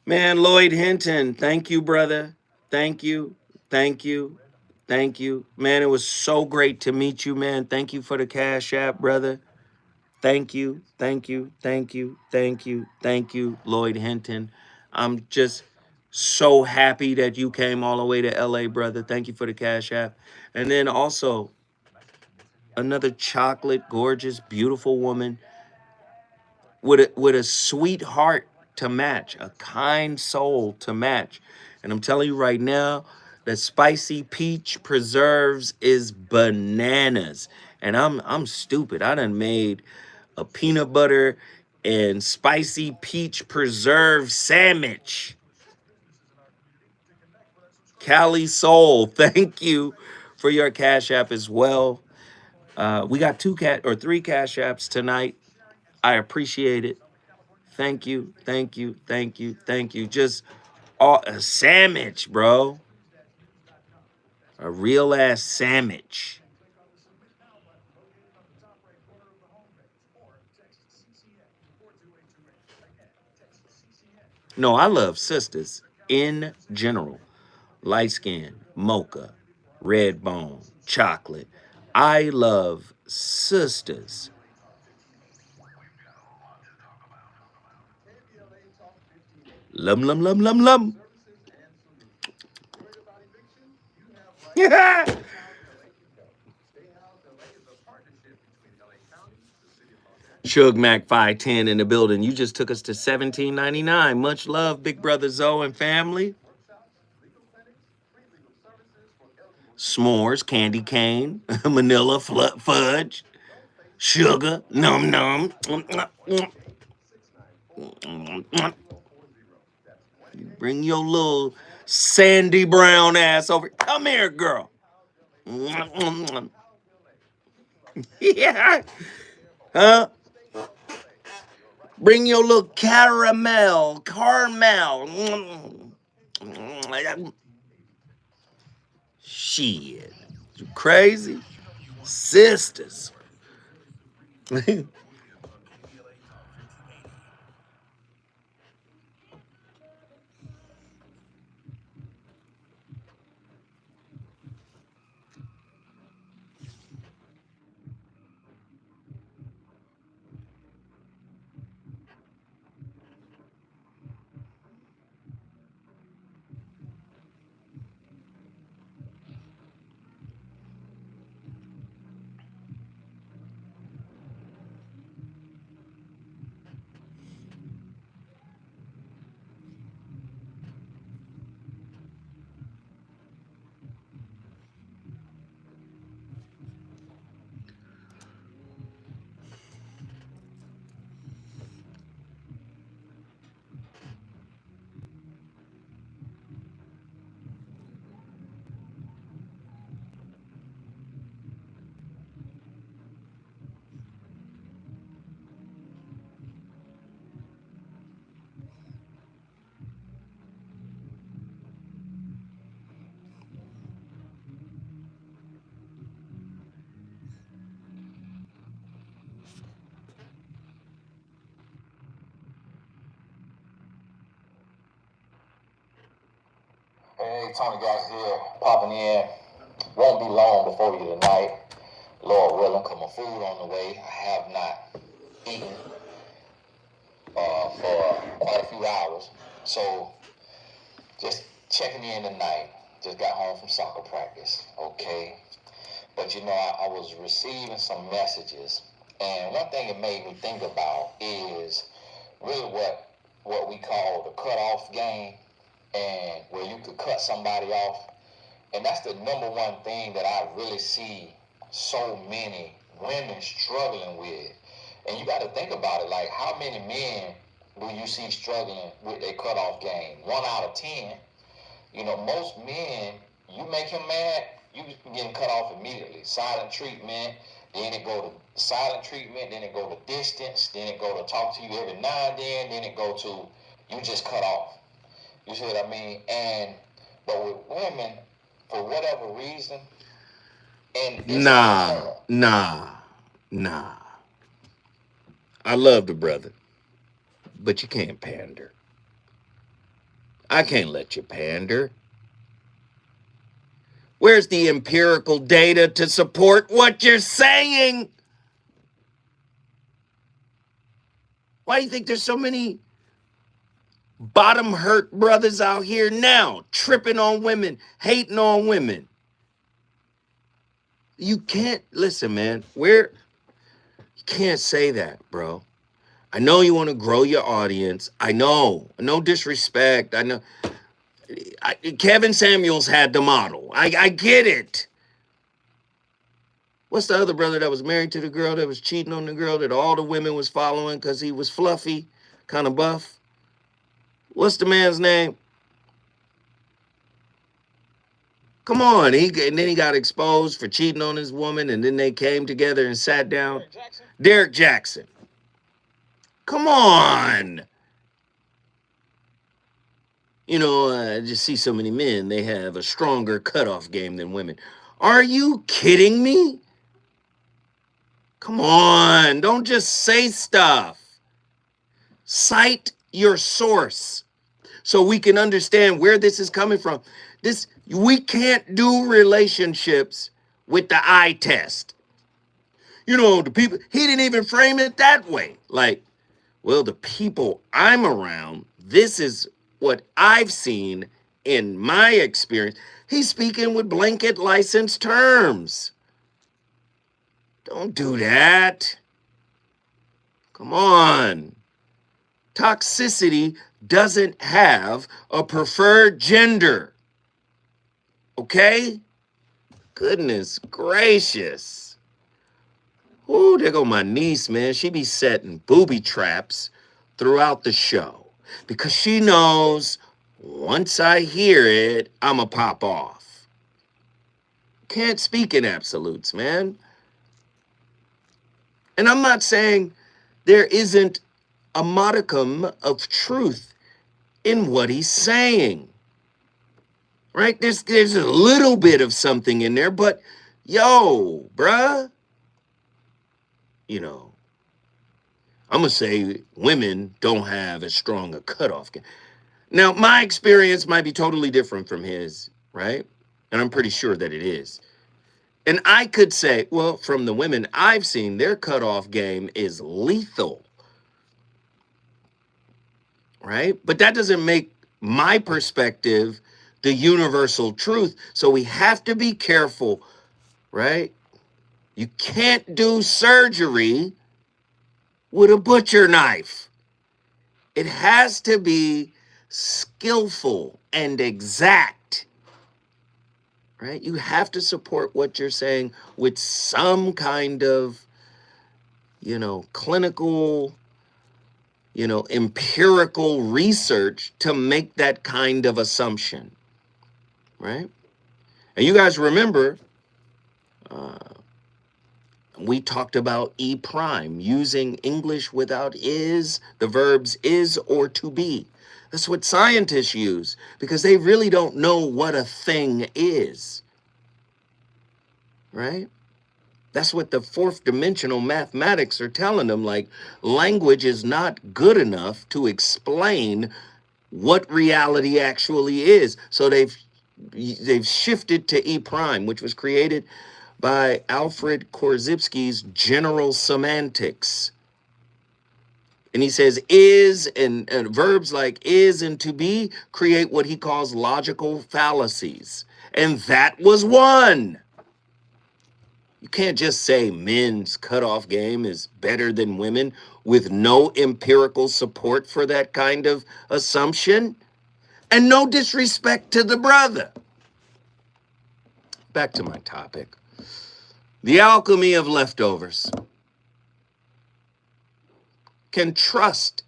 B: Man, Lloyd Hinton, thank you, brother. Thank you. Thank you. Thank you. Man, it was so great to meet you, man. Thank you for the Cash App, brother. Thank you. Thank you. Thank you. Thank you. Thank you, Lloyd Hinton. I'm just so happy that you came all the way to LA, brother. Thank you for the Cash App. And then also, another chocolate, gorgeous, beautiful woman with a sweet heart to match, a kind soul to match. And I'm telling you right now, the spicy peach preserves is bananas. And I'm stupid. I done made a peanut butter and spicy peach preserve sandwich. Cali Soul, thank you for your Cash App as well. We got three Cash Apps tonight. I appreciate it. Thank you, thank you, thank you, thank you. Just a sandwich, bro. A real ass sandwich. No, I love sisters in general. Light skin, mocha, red bone, chocolate. I love sisters. Lum lum lum lum lum. Yeah. Shug Mac 510 in the building. You just took us to 17.99. Much love, Big Brother Zoe and family. S'mores, candy cane, manila fudge, sugar, num num. Bring your little Sandy Brown ass over. Come here, girl. Yeah. Huh? Bring your little caramel. Shit. You crazy? Sisters.
D: Hey, Tony guys here, popping in. Won't be long before you tonight. Lord willing, cause my food on the way. I have not eaten for quite a few hours. So just checking in tonight. Just got home from soccer practice, okay? But you know, I was receiving some messages, and one thing it made me think about is really what we call the cutoff game, and where you could cut somebody off. And that's the number one thing that I really see so many women struggling with. And you got to think about it, like how many men do you see struggling with their cutoff game? 1 out of 10. You know, most men, you make him mad, you getting cut off immediately. Silent treatment, then it go to silent treatment, then it go to distance, then it go to talk to you every now and then it go to you just cut off. You see what I mean? But with women, for whatever reason, and
B: Nah. I love the brother, but you can't pander. I can't let you pander. Where's the empirical data to support what you're saying? Why do you think there's so many bottom hurt brothers out here now, tripping on women, hating on women? You can't, listen, man, you can't say that, bro. I know you want to grow your audience. I know, no disrespect. I know. Kevin Samuels had the model. I get it. What's the other brother that was married to the girl that was cheating on the girl that all the women was following because he was fluffy, kind of buff? What's the man's name? Come on. And then he got exposed for cheating on his woman, and then they came together and sat down. Derek Jackson. Come on. You know, I just see so many men, they have a stronger cutoff game than women. Are you kidding me? Come on, don't just say stuff. Cite your source so we can understand where this is coming from. We can't do relationships with the eye test. You know, the people, he didn't even frame it that way. Like, well, the people I'm around, this is what I've seen in my experience. He's speaking with blanket license terms. Don't do that. Come on. Toxicity doesn't have a preferred gender. Okay? Goodness gracious. Ooh, there go my niece, man. She be setting booby traps throughout the show because she knows once I hear it, I'ma pop off. Can't speak in absolutes, man. And I'm not saying there isn't a modicum of truth in what he's saying. Right? There's a little bit of something in there, but yo, bruh, you know, I'm going to say women don't have as strong a cutoff game. Now, my experience might be totally different from his, right? And I'm pretty sure that it is. And I could say, well, from the women I've seen, their cutoff game is lethal, right? But that doesn't make my perspective the universal truth. So we have to be careful, right? You can't do surgery with a butcher knife. It has to be skillful and exact, right? You have to support what you're saying with some kind of, clinical, empirical research to make that kind of assumption, right? And you guys remember, we talked about E prime, using English without is, the verbs is or to be. That's what scientists use because they really don't know what a thing is, right? That's what the fourth dimensional mathematics are telling them, like language is not good enough to explain what reality actually is. So they've they've shifted to E prime, which was created by Alfred Korzybski's general semantics. And he says is and verbs like is and to be create what he calls logical fallacies. And that was one. You can't just say men's cutoff game is better than women with no empirical support for that kind of assumption. And no disrespect to the brother. Back to my topic. The alchemy of leftovers. Can trust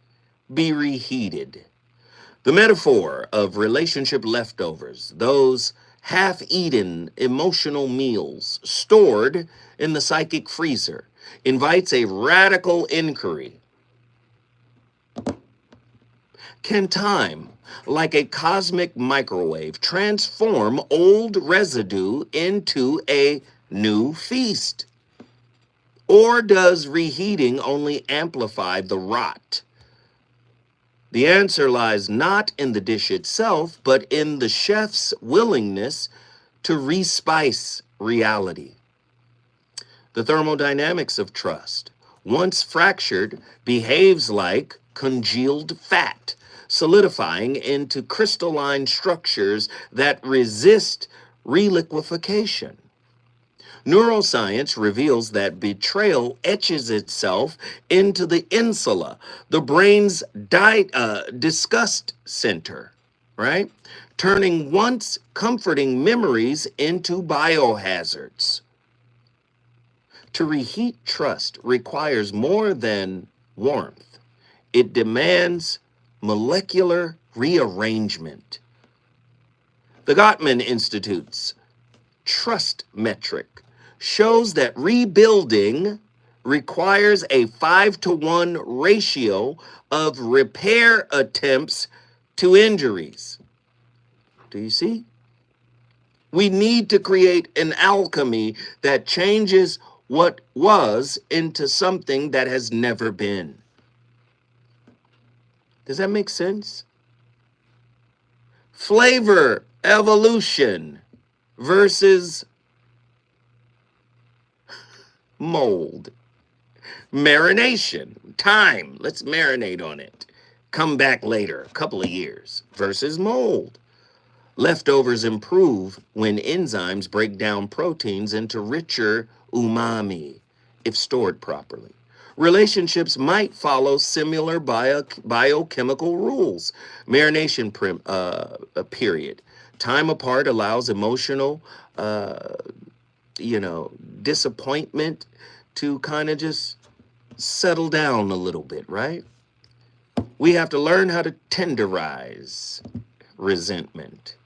B: be reheated? The metaphor of relationship leftovers, those half-eaten emotional meals stored in the psychic freezer, invites a radical inquiry. Can time, like a cosmic microwave, transform old residue into a new feast? Or does reheating only amplify the rot? The answer lies not in the dish itself, but in the chef's willingness to respice reality. The thermodynamics of trust, once fractured, behaves like congealed fat, solidifying into crystalline structures that resist reliquefaction. Neuroscience reveals that betrayal etches itself into the insula, the brain's disgust center, right? Turning once comforting memories into biohazards. To reheat trust requires more than warmth. It demands molecular rearrangement. The Gottman Institute's trust metric shows that rebuilding requires a 5-to-1 ratio of repair attempts to injuries. Do you see? We need to create an alchemy that changes what was into something that has never been. Does that make sense? Flavor evolution versus mold. Marination, time, let's marinate on it. Come back later, a couple of years, versus mold. Leftovers improve when enzymes break down proteins into richer umami if stored properly. Relationships might follow similar biochemical rules. Marination period. Time apart allows emotional disappointment to kind of just settle down a little bit, right? We have to learn how to tenderize resentment,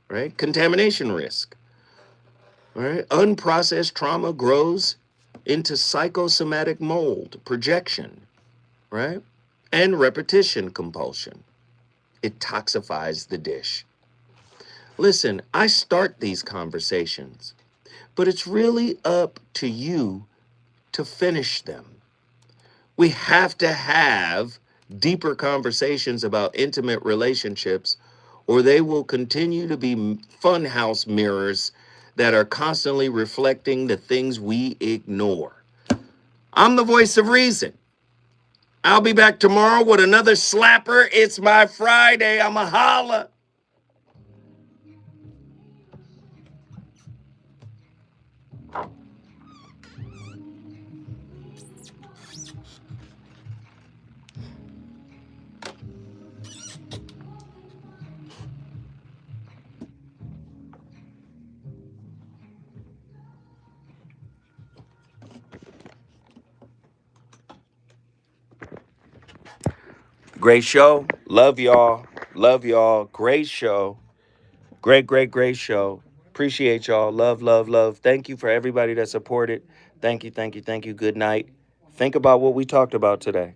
B: right? Contamination risk, right? Unprocessed trauma grows into psychosomatic mold, projection, right? And repetition compulsion. It toxifies the dish. Listen, I start these conversations, but it's really up to you to finish them. We have to have deeper conversations about intimate relationships, or they will continue to be funhouse mirrors that are constantly reflecting the things we ignore. I'm the voice of reason. I'll be back tomorrow with another slapper. It's my Friday. I'm a holla. Great show. Love y'all. Love y'all. Great show. Great show. Appreciate y'all. Love. Thank you for everybody that supported. Thank you. Good night. Think about what we talked about today.